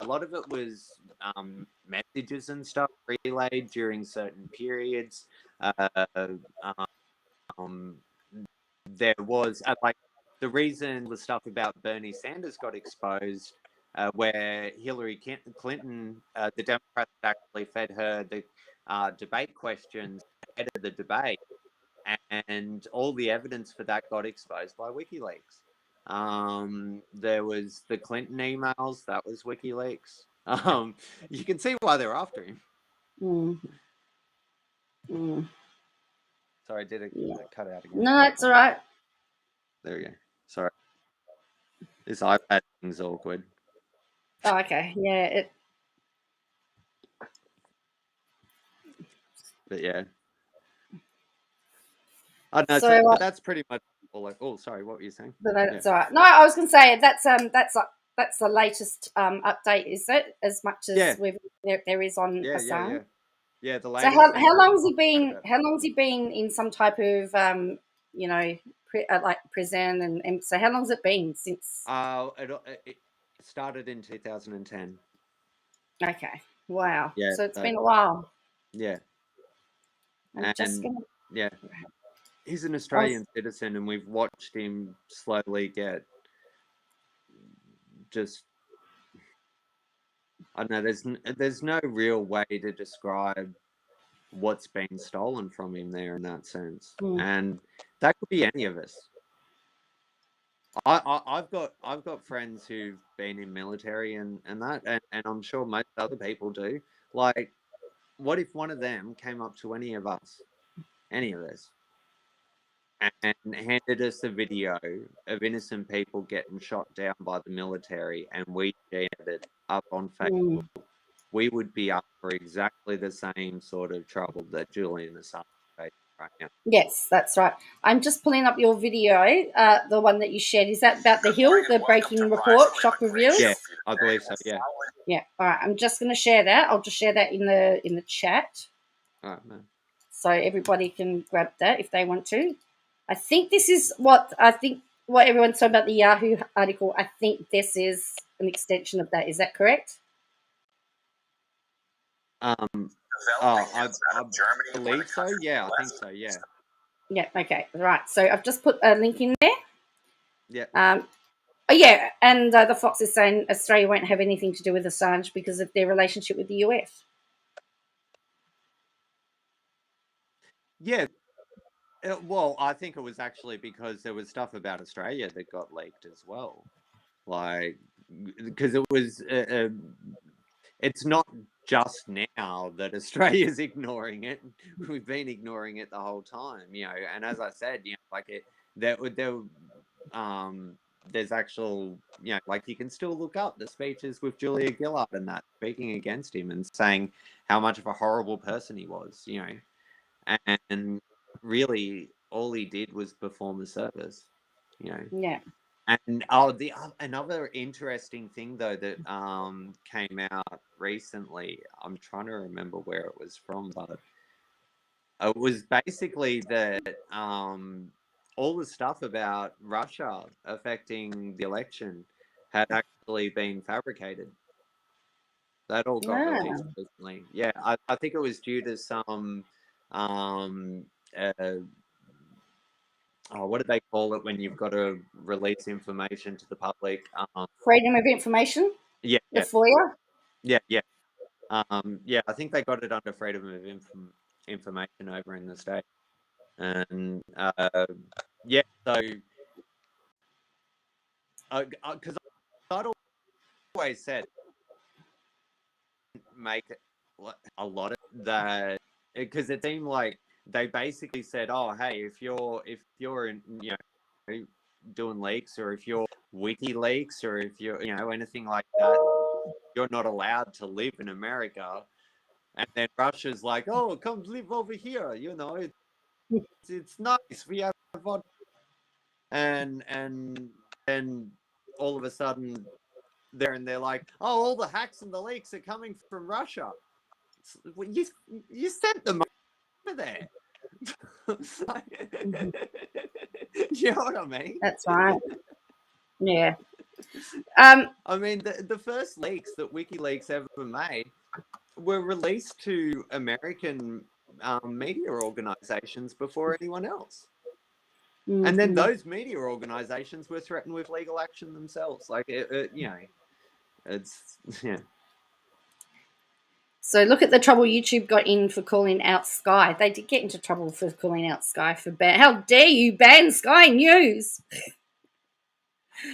A lot of it was messages and stuff relayed during certain periods. Uh, um, there was like the reason the stuff about Bernie Sanders got exposed, where Hillary Clinton, the Democrats actually fed her the debate questions ahead of the debate, and all the evidence for that got exposed by WikiLeaks. There was the Clinton emails, that was WikiLeaks. You can see why they're after him. Sorry, did it cut out again? No, it's all right. There we go. Sorry. This iPad thing's awkward. Oh, okay. Yeah, But yeah. I don't know, so that's pretty much all. Oh, sorry, what were you saying? But that's all right. No, I was going to say that's the latest update, is it? As much as there is on Assange. Yeah, the latest. So how long has he been? How long has he been in some type of like prison? And so how long has it been since? It started in 2010. Okay. Wow. Yeah. So it's been a while. Yeah. I'm just gonna. Yeah. He's an Australian citizen, and we've watched him slowly get just. I don't know. There's no real way to describe what's been stolen from him there in that sense, and that could be any of us. I've got friends who've been in military and that, and I'm sure most other people do. Like, what if one of them came up to any of us, and handed us a video of innocent people getting shot down by the military, and we shared it up on Facebook? We would be up for exactly the same sort of trouble that Julian Assange faced right now. Yes, that's right. I'm just pulling up your video, the one that you shared. Is that about the Hill, the breaking report, shock reveals? Yeah, I believe so. Yeah. Yeah. All right. I'm just going to share that. I'll just share that in the chat. All right, man. So everybody can grab that if they want to. I think this is what everyone's talking about, the Yahoo article. I think this is an extension of that. Is that correct? I believe so. Yeah, I think so. Yeah. Yeah. Okay. Right. So I've just put a link in there. Yeah. Oh yeah, and the Fox is saying Australia won't have anything to do with Assange because of their relationship with the US. Yeah. Well, I think it was actually because there was stuff about Australia that got leaked as well. Like, because it was, it's not just now that Australia's ignoring it. We've been ignoring it the whole time, And as I said, like there's actual, like you can still look up the speeches with Julia Gillard and that speaking against him and saying how much of a horrible person he was, and really all he did was perform a service, Yeah. And another interesting thing though that came out recently, I'm trying to remember where it was from, but it was basically that all the stuff about Russia affecting the election had actually been fabricated. That all got released recently. Yeah, I think it was due to some what do they call it when you've got to release information to the public? Freedom of information? Yeah. The FOIA? Yeah. Yeah, I think they got it under freedom of information over in the States. And yeah, so because I'd always said make it a lot of that, because it seemed like they basically said, oh hey, if you're in, doing leaks, or if you're WikiLeaks, or if you're anything like that, you're not allowed to live in America. And then Russia's like, oh, come live over here, it's nice, we have fun. And then all of a sudden they're like, oh, all the hacks and the leaks are coming from Russia. You sent them over there. You know what I mean? That's right. Yeah. I mean, the first leaks that WikiLeaks ever made were released to American media organizations before anyone else. Mm-hmm. And then those media organizations were threatened with legal action themselves. Like, it's, yeah. So look at the trouble YouTube got in for calling out Sky. They did get into trouble for calling out Sky for ban. How dare you ban Sky News?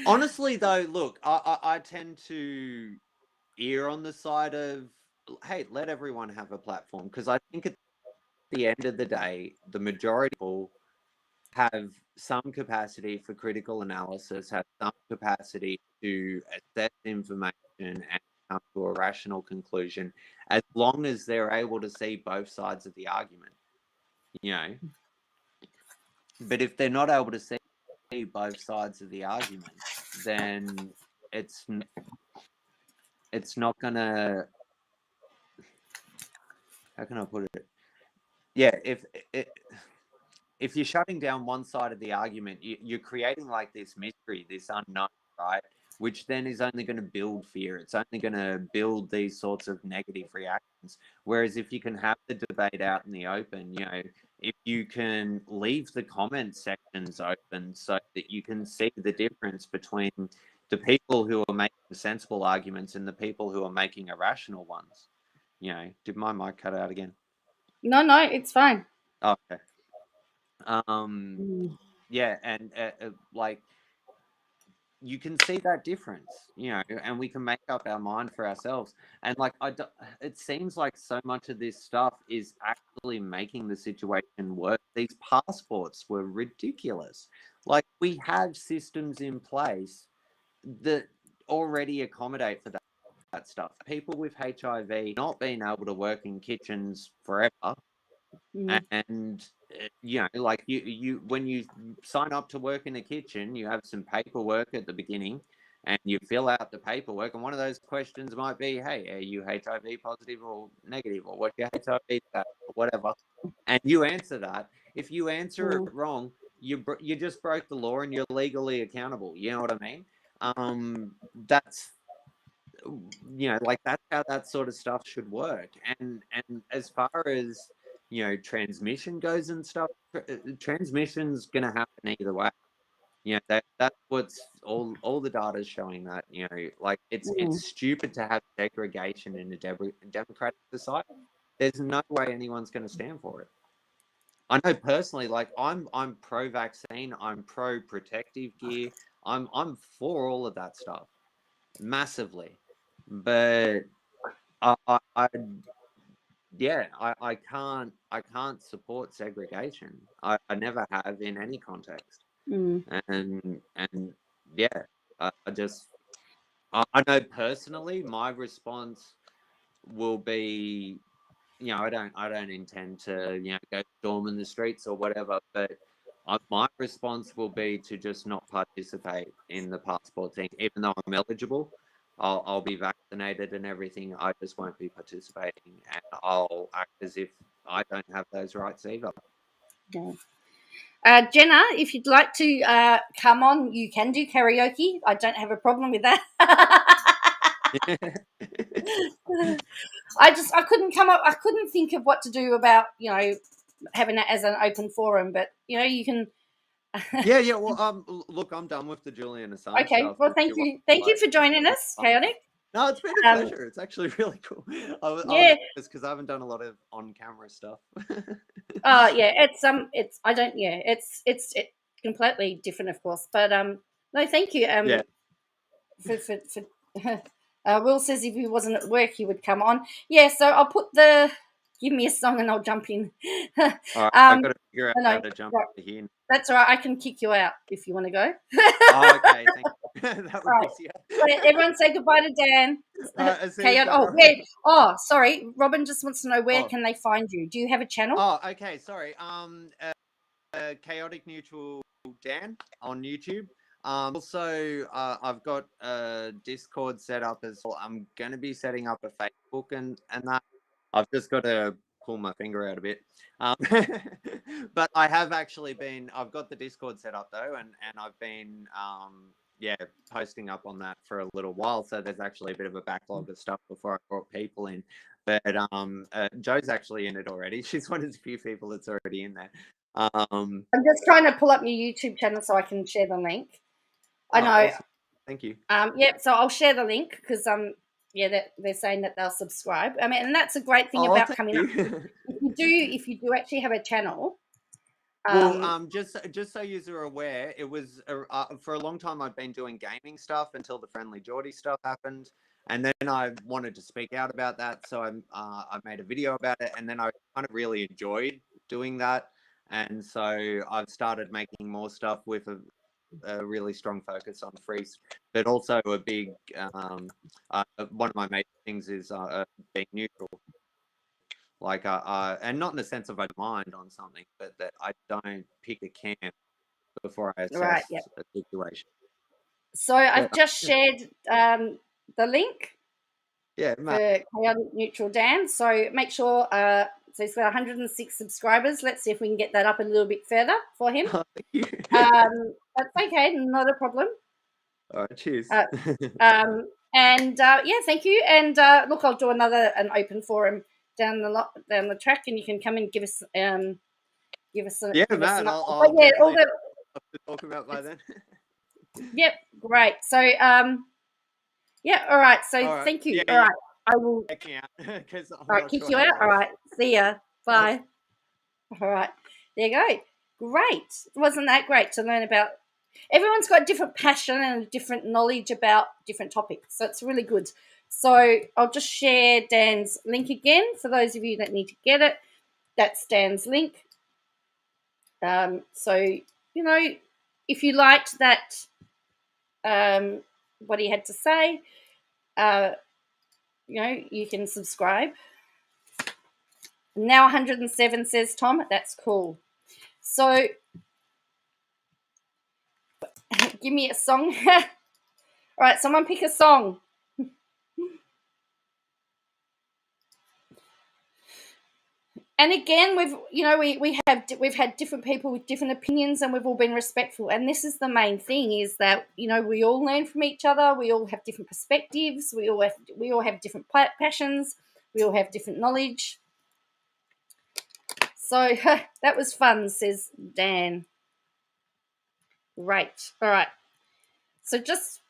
Honestly, though, look, I tend to err on the side of, hey, let everyone have a platform, because I think at the end of the day, the majority of people have some capacity for critical analysis, have some capacity to assess information and come to a rational conclusion, as long as they're able to see both sides of the argument, you know. But if they're not able to see both sides of the argument, then it's not gonna, how can I put it? Yeah, if you're shutting down one side of the argument, you're creating like this mystery, this unknown, right? Which then is only going to build fear. It's only going to build these sorts of negative reactions. Whereas if you can have the debate out in the open, you know, if you can leave the comment sections open so that you can see the difference between the people who are making sensible arguments and the people who are making irrational ones. You know, did my mic cut out again? No, it's fine. Okay. Yeah, and like, you can see that difference, you know, and we can make up our mind for ourselves. And like, it seems like so much of this stuff is actually making the situation worse. These passports were ridiculous. Like, we have systems in place that already accommodate for that stuff. People with HIV not being able to work in kitchens forever. And you know, like, you when you sign up to work in a kitchen, you have some paperwork at the beginning, and you fill out the paperwork. And one of those questions might be, "Hey, are you HIV positive or negative, or what's your HIV status, or whatever?" And you answer that. If you answer it wrong, you just broke the law, and you're legally accountable. You know what I mean? That's, you know, like, that's how that sort of stuff should work. And as far as, you know, transmission goes and stuff, transmission's going to happen either way. You know, that's what's all the data is showing, that, you know, like, it's stupid to have segregation in a democratic society. There's no way anyone's going to stand for it. I know personally, like, I'm pro vaccine, I'm pro protective gear, I'm for all of that stuff massively. But I can't support segregation. I never have in any context. And yeah, I know personally my response will be, you know, I don't intend to, you know, go storming the streets or whatever, but my response will be to just not participate in the passport thing, even though I'm eligible. I'll be vaccinated and everything. I just won't be participating, and I'll act as if I don't have those rights either. Jenna, if you'd like to come on, you can do karaoke. I don't have a problem with that. I couldn't think of what to do about, you know, having it as an open forum, but, you know, you can. Yeah. Well, look, I'm done with the Julian Assange Okay. stuff. Well, thank you for joining us, Chaotic. No, it's been a pleasure. It's actually really cool. It's because I haven't done a lot of on-camera stuff. Yeah, it's completely different, of course, but no, thank you. Yeah. For Will says if he wasn't at work, he would come on. Yeah, so I'll give me a song and I'll jump in. All right, I've got to figure out how to jump in. That's all right. I can kick you out if you want to go. Oh, okay. Thank you. That would be easier. Everyone say goodbye to Dan. Sorry. Robin just wants to know where can they find you. Do you have a channel? Oh, okay. Sorry. Chaotic Neutral Dan on YouTube. Also, I've got a Discord set up as well. I'm going to be setting up a Facebook and that. I've just got to pull my finger out a bit. But I have actually I've got the Discord set up though, and I've been, posting up on that for a little while. So there's actually a bit of a backlog of stuff before I brought people in. But Jo's actually in it already. She's one of the few people that's already in there. I'm just trying to pull up your YouTube channel so I can share the link. I know. Awesome. Thank you. So I'll share the link because yeah, they're saying that they'll subscribe. I mean, and that's a great thing Oh, about thank coming up. you. If you do actually have a channel. Well, just so you are aware, it was for a long time I've been doing gaming stuff until the Friendly Geordie stuff happened, and then I wanted to speak out about that, so I made a video about it, and then I kind of really enjoyed doing that, and so I've started making more stuff with a really strong focus on free, but also a big one of my major things is being neutral. Like, and not in the sense of I mind on something, but that I don't pick a camp before I Right, assess yeah. a situation. So I've But, just shared the link yeah, for Choatic Neutral Dan. So make sure, so he's got 106 subscribers. Let's see if we can get that up a little bit further for him. thank you. That's okay, not a problem. All right, cheers. Yeah, thank you. And look, I'll do an open forum down the track, and you can come and give us Yeah, give us man, an I'll yeah, all definitely the have to talk about by then. yep, great. So yeah, all right. So All right. thank you. Yeah, All right, I will. check me out because I'm All right, not kick sure you how out. that All works. right, see ya. Bye. All right, there you go. Great. Wasn't that great to learn about? Everyone's got different passion and different knowledge about different topics, so it's really good. So I'll just share Dan's link again for those of you that need to get it. That's Dan's link. So, you know, if you liked that, what he had to say, you know, you can subscribe. Now 107, says Tom. That's cool. So give me a song. All right, someone pick a song. And again, we've had different people with different opinions, and we've all been respectful. And this is the main thing: is that, you know, we all learn from each other. We all have different perspectives. We all have different passions. We all have different knowledge. So that was fun, says Dan. Great. All right. So just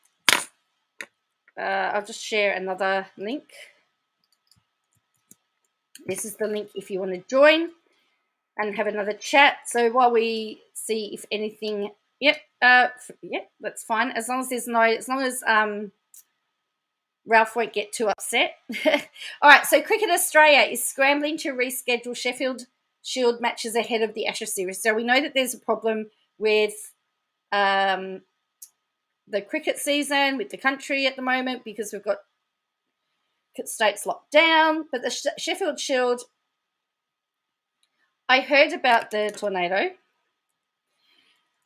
I'll just share another link. This is the link if you want to join and have another chat. So while we see if anything, yep, that's fine. As long as Ralph won't get too upset. All right, so Cricket Australia is scrambling to reschedule Sheffield Shield matches ahead of the Ashes series. So we know that there's a problem with the cricket season with the country at the moment because we've got states locked down. But the Sheffield Shield, I heard about the tornado.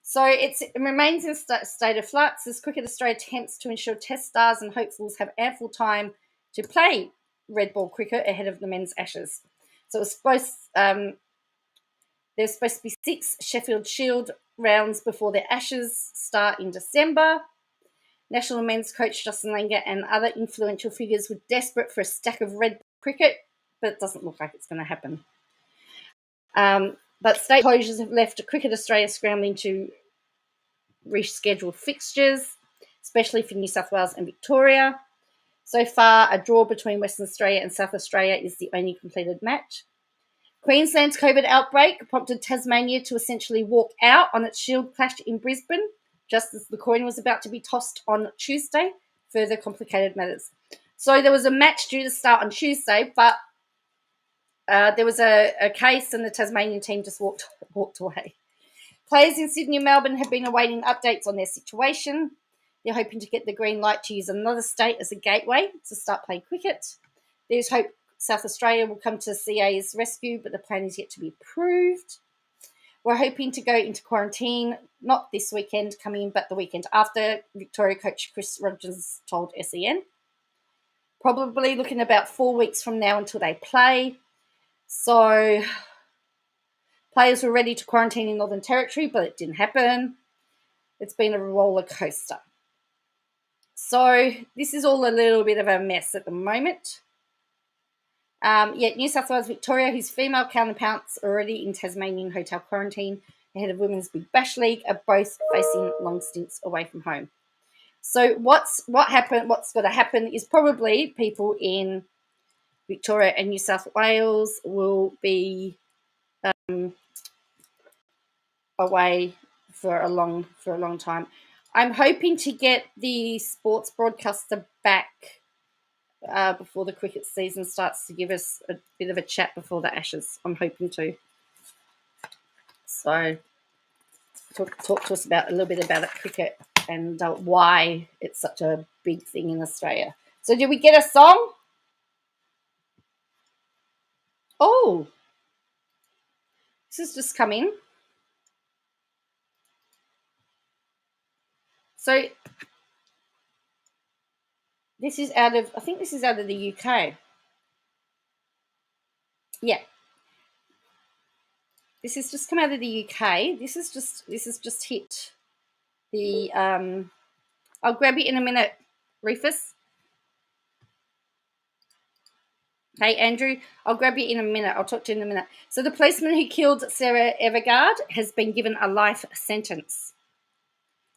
So it remains in state of flux as Cricket Australia attempts to ensure Test stars and hopefuls have ample time to play red ball cricket ahead of the men's Ashes. So there's supposed to be 6 Sheffield Shield rounds before the Ashes start in December. National men's coach Justin Langer and other influential figures were desperate for a stack of red ball cricket, but it doesn't look like it's going to happen. But state closures have left Cricket Australia scrambling to reschedule fixtures, especially for New South Wales and Victoria. So far, a draw between Western Australia and South Australia is the only completed match. Queensland's COVID outbreak prompted Tasmania to essentially walk out on its Shield clash in Brisbane, just as the coin was about to be tossed on Tuesday. Further complicated matters. So there was a match due to start on Tuesday, but there was a case and the Tasmanian team just walked away. Players in Sydney and Melbourne have been awaiting updates on their situation. They're hoping to get the green light to use another state as a gateway to start playing cricket. There's hope South Australia will come to CA's rescue, but the plan is yet to be approved. We're hoping to go into quarantine, not this weekend coming, but the weekend after, Victoria coach Chris Rogers told SEN. Probably looking about 4 weeks from now until they play. So players were ready to quarantine in Northern Territory, but it didn't happen. It's been a roller coaster. So this is all a little bit of a mess at the moment. Yet New South Wales Victoria, whose female counterparts are already in Tasmanian hotel quarantine ahead of Women's Big Bash League, are both facing long stints away from home. So what's going to happen is probably people in Victoria and New South Wales will be away for a long time. I'm hoping to get the sports broadcaster back before the cricket season starts to give us a bit of a chat before the Ashes. I'm hoping to. So talk to us about a little bit about cricket and why it's such a big thing in Australia. So did we get a song? Oh, this has just come in. So this is out of, I think this is out of the UK. Yeah. This has just come out of the UK. This has just hit the I'll grab it in a minute, Rufus. Hey, Andrew, I'll grab you in a minute. I'll talk to you in a minute. So the policeman who killed Sarah Everard has been given a life sentence.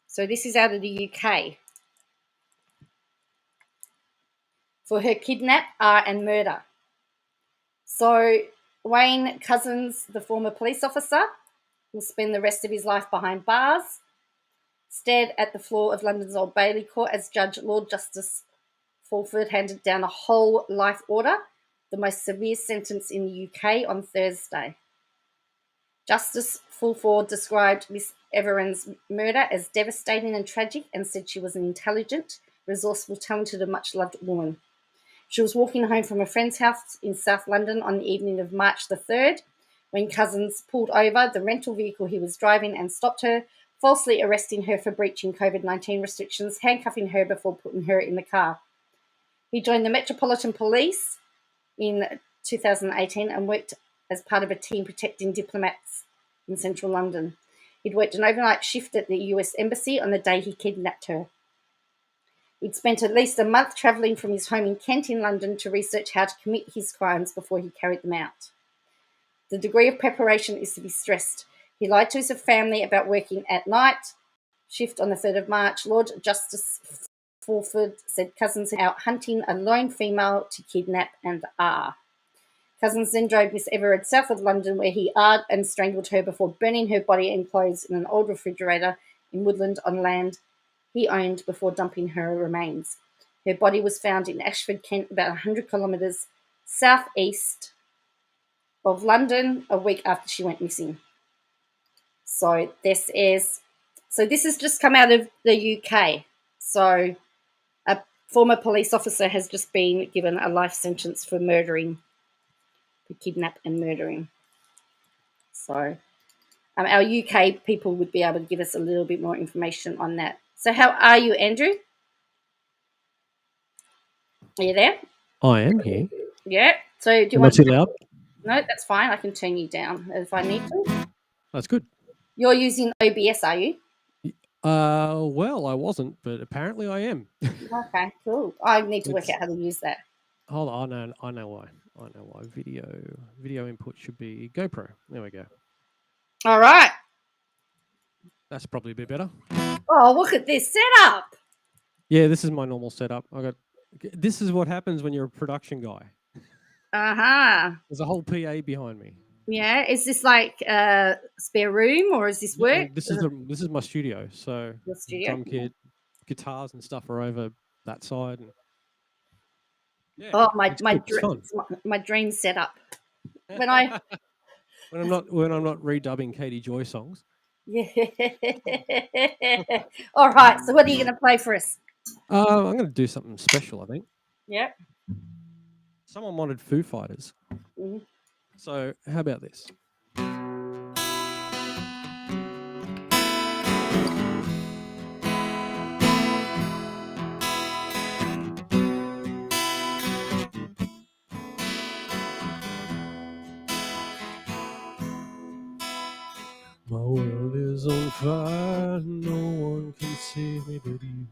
So this is out of the UK. For her kidnap, and murder. So Wayne Cousins, the former police officer, will spend the rest of his life behind bars, stared at the floor of London's Old Bailey Court as Judge Lord Justice Fulford handed down a whole life order, the most severe sentence in the UK, on Thursday. Justice Fulford described Miss Everard's murder as devastating and tragic and said she was an intelligent, resourceful, talented and much-loved woman. She was walking home from a friend's house in South London on the evening of March the 3rd when Cousins pulled over the rental vehicle he was driving and stopped her, falsely arresting her for breaching COVID-19 restrictions, handcuffing her before putting her in the car. He joined the Metropolitan Police in 2018 and worked as part of a team protecting diplomats in central London. He'd worked an overnight shift at the US Embassy on the day he kidnapped her. He'd spent at least a month travelling from his home in Kent in London to research how to commit his crimes before he carried them out. The degree of preparation is to be stressed. He lied to his family about working at night shift on the 3rd of March. Lord Justice Fulford said Cousins out hunting a lone female to kidnap and R. Cousins then drove Miss Everard south of London, where he R'd and strangled her before burning her body and clothes in an old refrigerator in woodland on land he owned before dumping her remains. Her body was found in Ashford, Kent, about 100 kilometres southeast of London a week after she went missing. So this has just come out of the UK. So a former police officer has just been given a life sentence for kidnap and murdering. So our UK people would be able to give us a little bit more information on that. So how are you, Andrew? Are you there? I am here. Yeah. So do you Am I want too loud? No, that's fine. I can turn you down if I need to. That's good. You're using OBS, are you? Well, I wasn't, but apparently I am. Okay, cool. I need to work out how to use that. Hold on, I know why. I know why. Video input should be GoPro. There we go. All right. That's probably a bit better. Oh, look at this setup. Yeah, this is my normal setup. This is what happens when you're a production guy. Uh-huh. There's a whole PA behind me. Yeah. Is this like a spare room or is this work? This is my studio. So Your studio? drum kit, guitars and stuff are over that side. And yeah, oh, my dream setup. When I when I'm not redubbing Katie Joy songs. Yeah. All right. So what are you going to play for us? I'm going to do something special, I think. Yeah. Someone wanted Foo Fighters. Mm-hmm. So how about this? My world is on fire, no one can save me but you.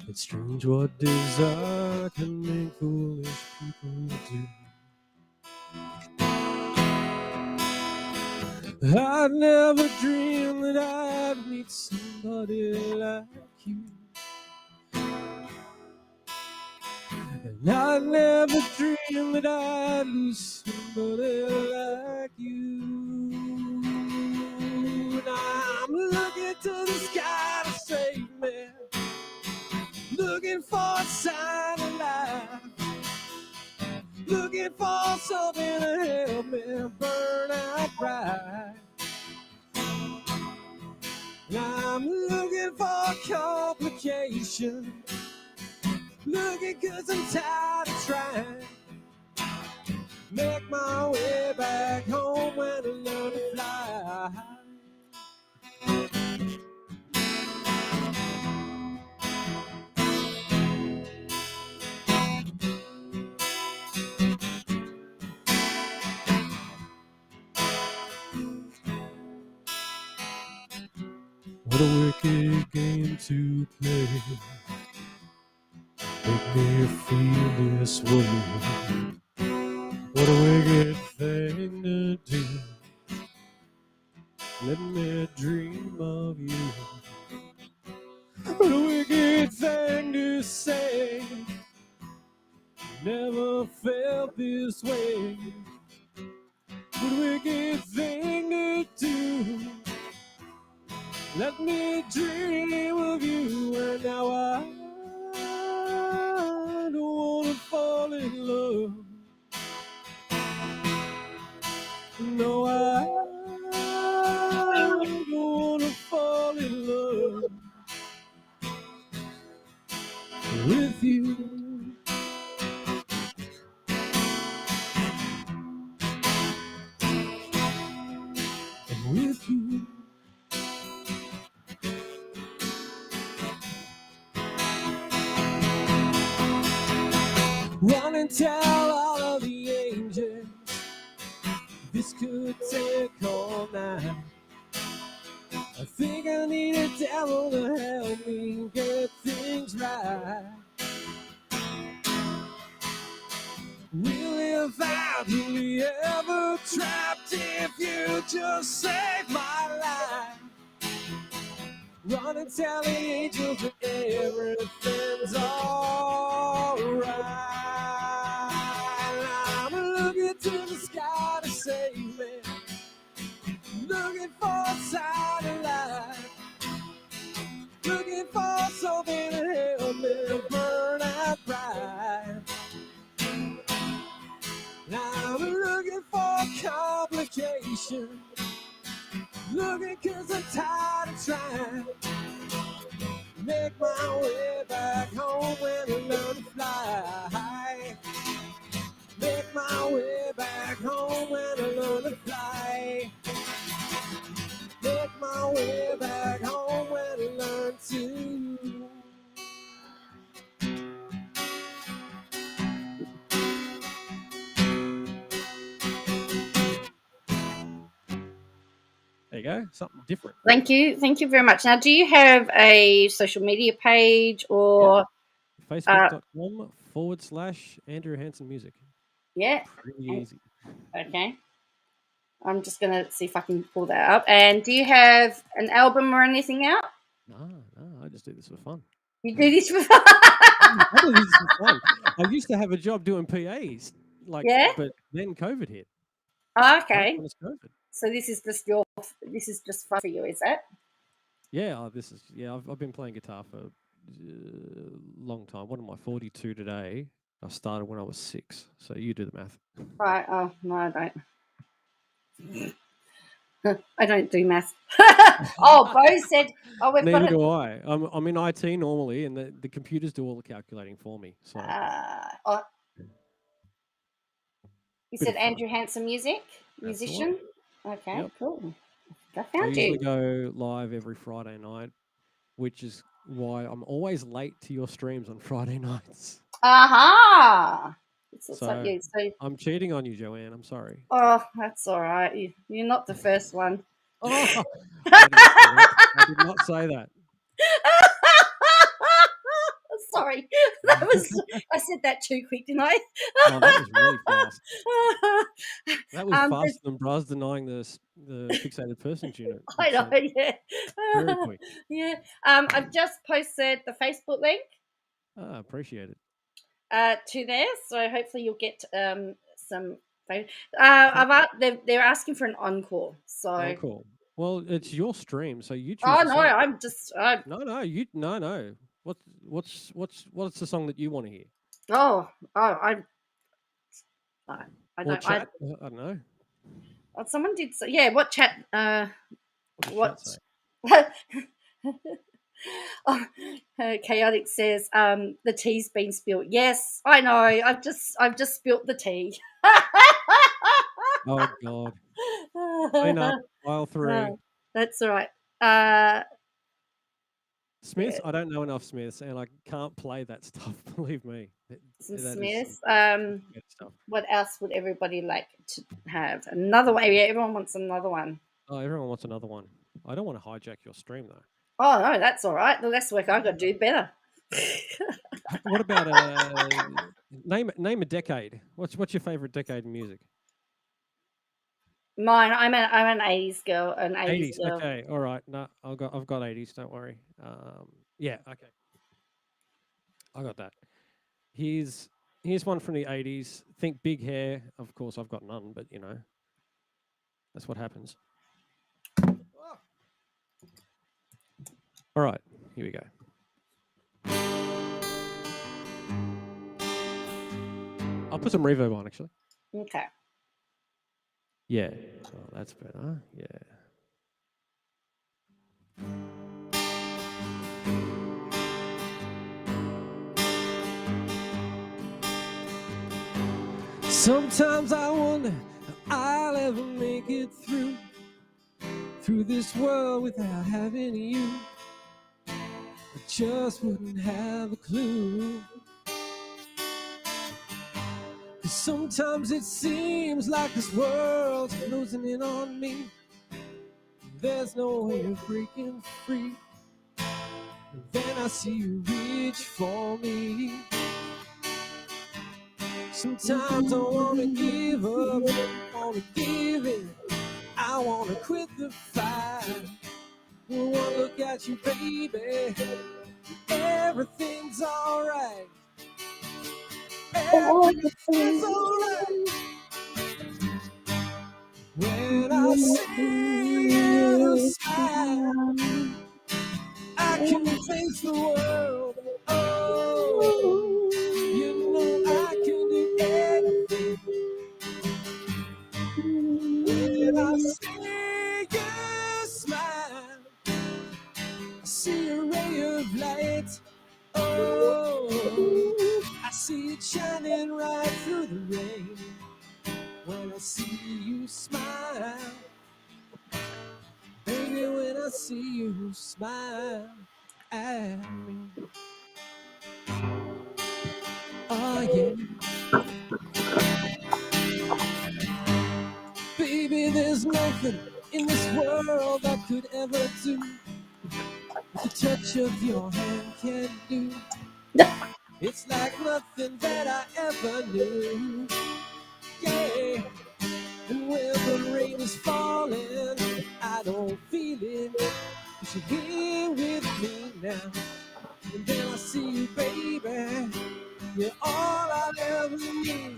It's strange what desire can make foolish people do. I never dreamed that I'd meet somebody like you. And I never dreamed that I'd lose somebody like you. And I'm looking to the sky to save me, looking for a sign of life, looking for something to help me burn out bright. And I'm looking for complications, looking 'cause I'm tired of trying. Make my way back home when I learn to fly. What a wicked game to play, make me feel this way. What a wicked thing to do, let me dream of you. What a wicked thing to say, never felt this way. What a wicked thing to do, let me dream of you. And now I don't want to fall in love. No, I don't want to fall in love with you. And with you. Run and tell all of the angels, this could take all night. I think I need a devil to help me get things right. Really, if I'd really ever trapped, if you just saved my life. Run and tell the angels that everything's alright. I'm looking to the sky to save me, looking for a sign of life, looking for something to help me burn out bright. I'm looking for complications, looking 'cause I'm tired of trying. Make my way back home when I learn to fly. Make my way back home when I learn to fly. Make my way back home when I learn to. There you go, something different. Thank you very much. Now, do you have a social media page or Facebook.com/Andrew Hanson Music. Yeah. Pretty easy. Okay. I'm just going to see if I can pull that up. And do you have an album or anything out? No, I just do this for fun. You do this for fun? I do this for fun. I used to have a job doing PAs, but then COVID hit. Oh, okay. COVID. So this is just fun for you, is it? Yeah, I've been playing guitar for a long time. What am I, 42 today? I started when I was 6. So you do the math. Right. Oh, no, I don't. I don't do math. Oh, Bo said, Neither do I. I'm in IT normally, and the computers do all the calculating for me. So. You said Andrew Hanson musician? Okay, yep. Cool. I usually go live every Friday night, which is why I'm always late to your streams on Friday nights. Aha! So I'm cheating on you, Joanne. I'm sorry. Oh, that's all right. You're not the first one. Oh, I did not say that. Sorry, I said that too quick, didn't I? Oh, that was really fast. That was There's- faster than Braz denying the fixated persons unit. I know, yeah. Very quick. Yeah. I've just posted the Facebook link Appreciate it. to there, so hopefully you'll get some. They're asking for an encore. So. Oh, cool. Well, it's your stream, so you choose. Oh a no, song. I'm just. No. What's the song that you want to hear? I Or don't. chat? I don't know. Someone did. Yeah. What chat? What does chat say? Chaotic says the tea's been spilled. Yes, I know. I've just spilt the tea. Oh God. Clean up. File 3. That's all right. Smiths, I don't know enough Smiths, and I can't play that stuff. Believe me. Some That is Smiths. good stuff. What else would everybody like to have? Another one. Yeah, everyone wants another one. Oh, everyone wants another one. I don't want to hijack your stream though. Oh no, that's all right. The less work I got to do, better. What about name a decade? What's your favorite decade in music? Mine. I'm an 80s girl. An 80s girl. Okay, all right. No, I've got 80s. Don't worry. Yeah, okay. I got that. Here's one from the 80s. Think big hair. Of course, I've got none, but you know, that's what happens. All right, here we go. I'll put some reverb on, actually. Okay. Yeah. Oh, that's better. Yeah. Sometimes I wonder how I'll ever make it through this world without having you. I just wouldn't have a clue. 'Cause sometimes it seems like this world's closing in on me. There's no way of breaking free. And then I see you reach for me. Sometimes I wanna give up, I wanna give in, I wanna quit the fight. One look at you, baby, everything's alright. Everything's alright. When I see you smile, I can face the world. Oh, you know I can do anything. When I see you smile, I see a ray of light. Oh, I see it shining right through the rain. When I see you smile, baby, when I see you smile at me. Oh yeah. Baby, there's nothing in this world I could ever do the touch of your hand can do. It's like nothing that I ever knew. Yeah. And when the rain is falling, I don't feel it. 'Cause you're here with me now. And then I see you, baby. You're all I'll ever need.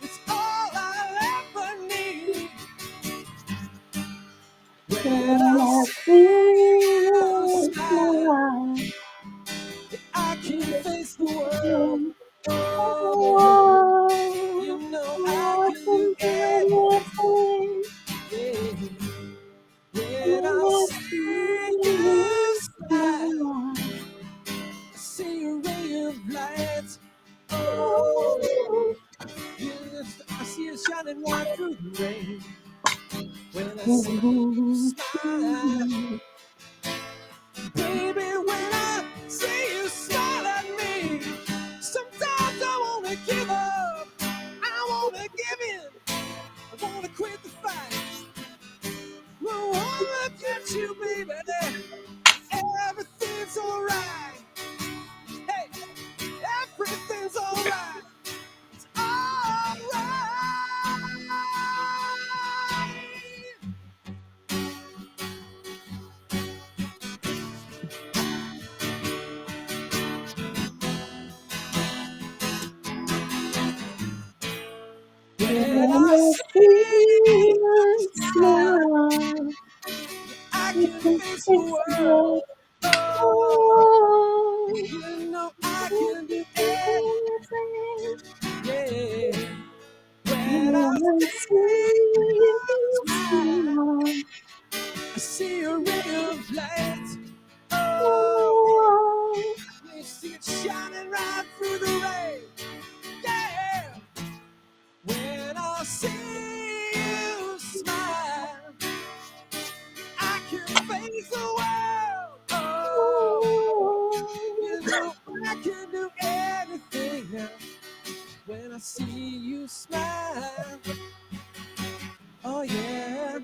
It's all I'll ever need. When I see you smile, I can face the world. Oh, you know I can do anything. Yeah. When I see you smile, I see a ray of light. Oh, yes, I see it shining right through the rain. When I see you smile, baby, when I see you smile at me, sometimes I wanna give up, I wanna give in, I wanna quit the fight. No one look at you, baby, everything's alright. everything's alright. It's alright. When I see you smile, I can face the world. Oh, you know I can do anything. Yeah. When I see you smile, I see a ray of light. Oh, you see it shining right through the rain. Yeah. When I see you smile, I can face the world. Oh, you know I can do anything now. When I see you smile, oh yeah,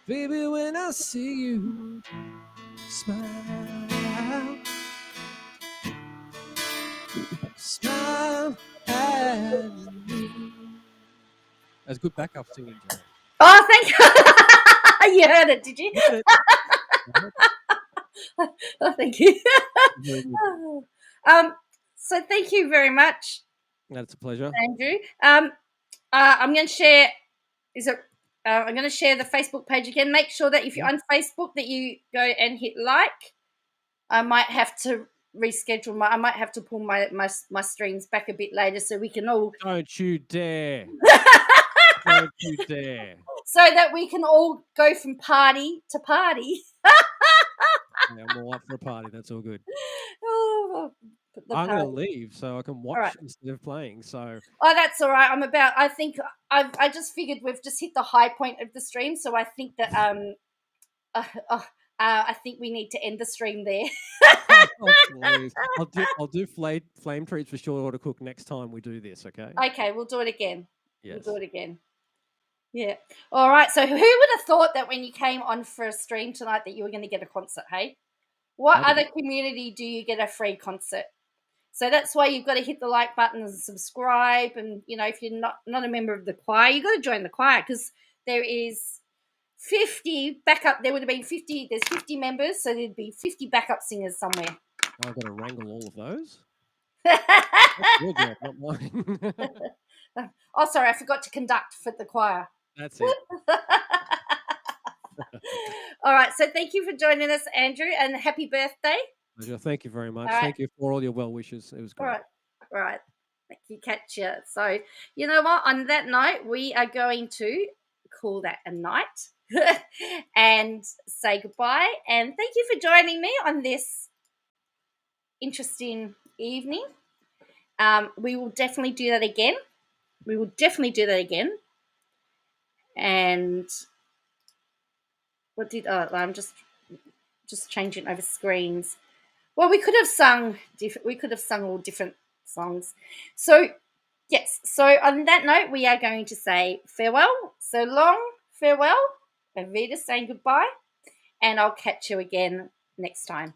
baby, when I see you smile, smile at me. That's good backup singing, Joanne. Oh, thank you. You heard it, did you? You heard it. Oh, thank you. Very good. So thank you very much, That's a pleasure. Andrew. I'm going to share. I'm going to share the Facebook page again. Make sure that if you're on Facebook, that you go and hit like. I might have to reschedule I might have to pull my streams back a bit later so we can all. Don't you dare! Don't you dare! So that we can all go from party to party. Yeah, I'm all up for a party. That's all good. Oh, I'm going to leave so I can watch instead of playing. So. Oh, that's all right. I think I just figured we've just hit the high point of the stream, so I think that I think we need to end the stream there. Oh, please. I'll do flame treats for sure to cook next time we do this. Okay. Okay, we'll do it again. Yes. We'll do it again. Yeah. All right. So who would have thought that when you came on for a stream tonight that you were going to get a concert? Hey, what other community do you get a free concert? So that's why you've got to hit the like button and subscribe. And, you know, if you're not a member of the choir, you've got to join the choir because there is 50 backup. There would have been 50. There's 50 members. So there'd be 50 backup singers somewhere. I've got to wrangle all of those. That's your job, not mine. Oh, sorry. I forgot to conduct for the choir. That's it. All right. So thank you for joining us, Andrew, and happy birthday. Pleasure. Thank you very much. Right. Thank you for all your well wishes. It was great. All right. Thank you, catch you. So, you know what? On that note, we are going to call that a night and say goodbye. And thank you for joining me on this interesting evening. We will definitely do that again. And I'm just changing over screens. Well, we could have sung all different songs. So, yes. So on that note, we are going to say farewell. So long, farewell. Avita saying goodbye. And I'll catch you again next time.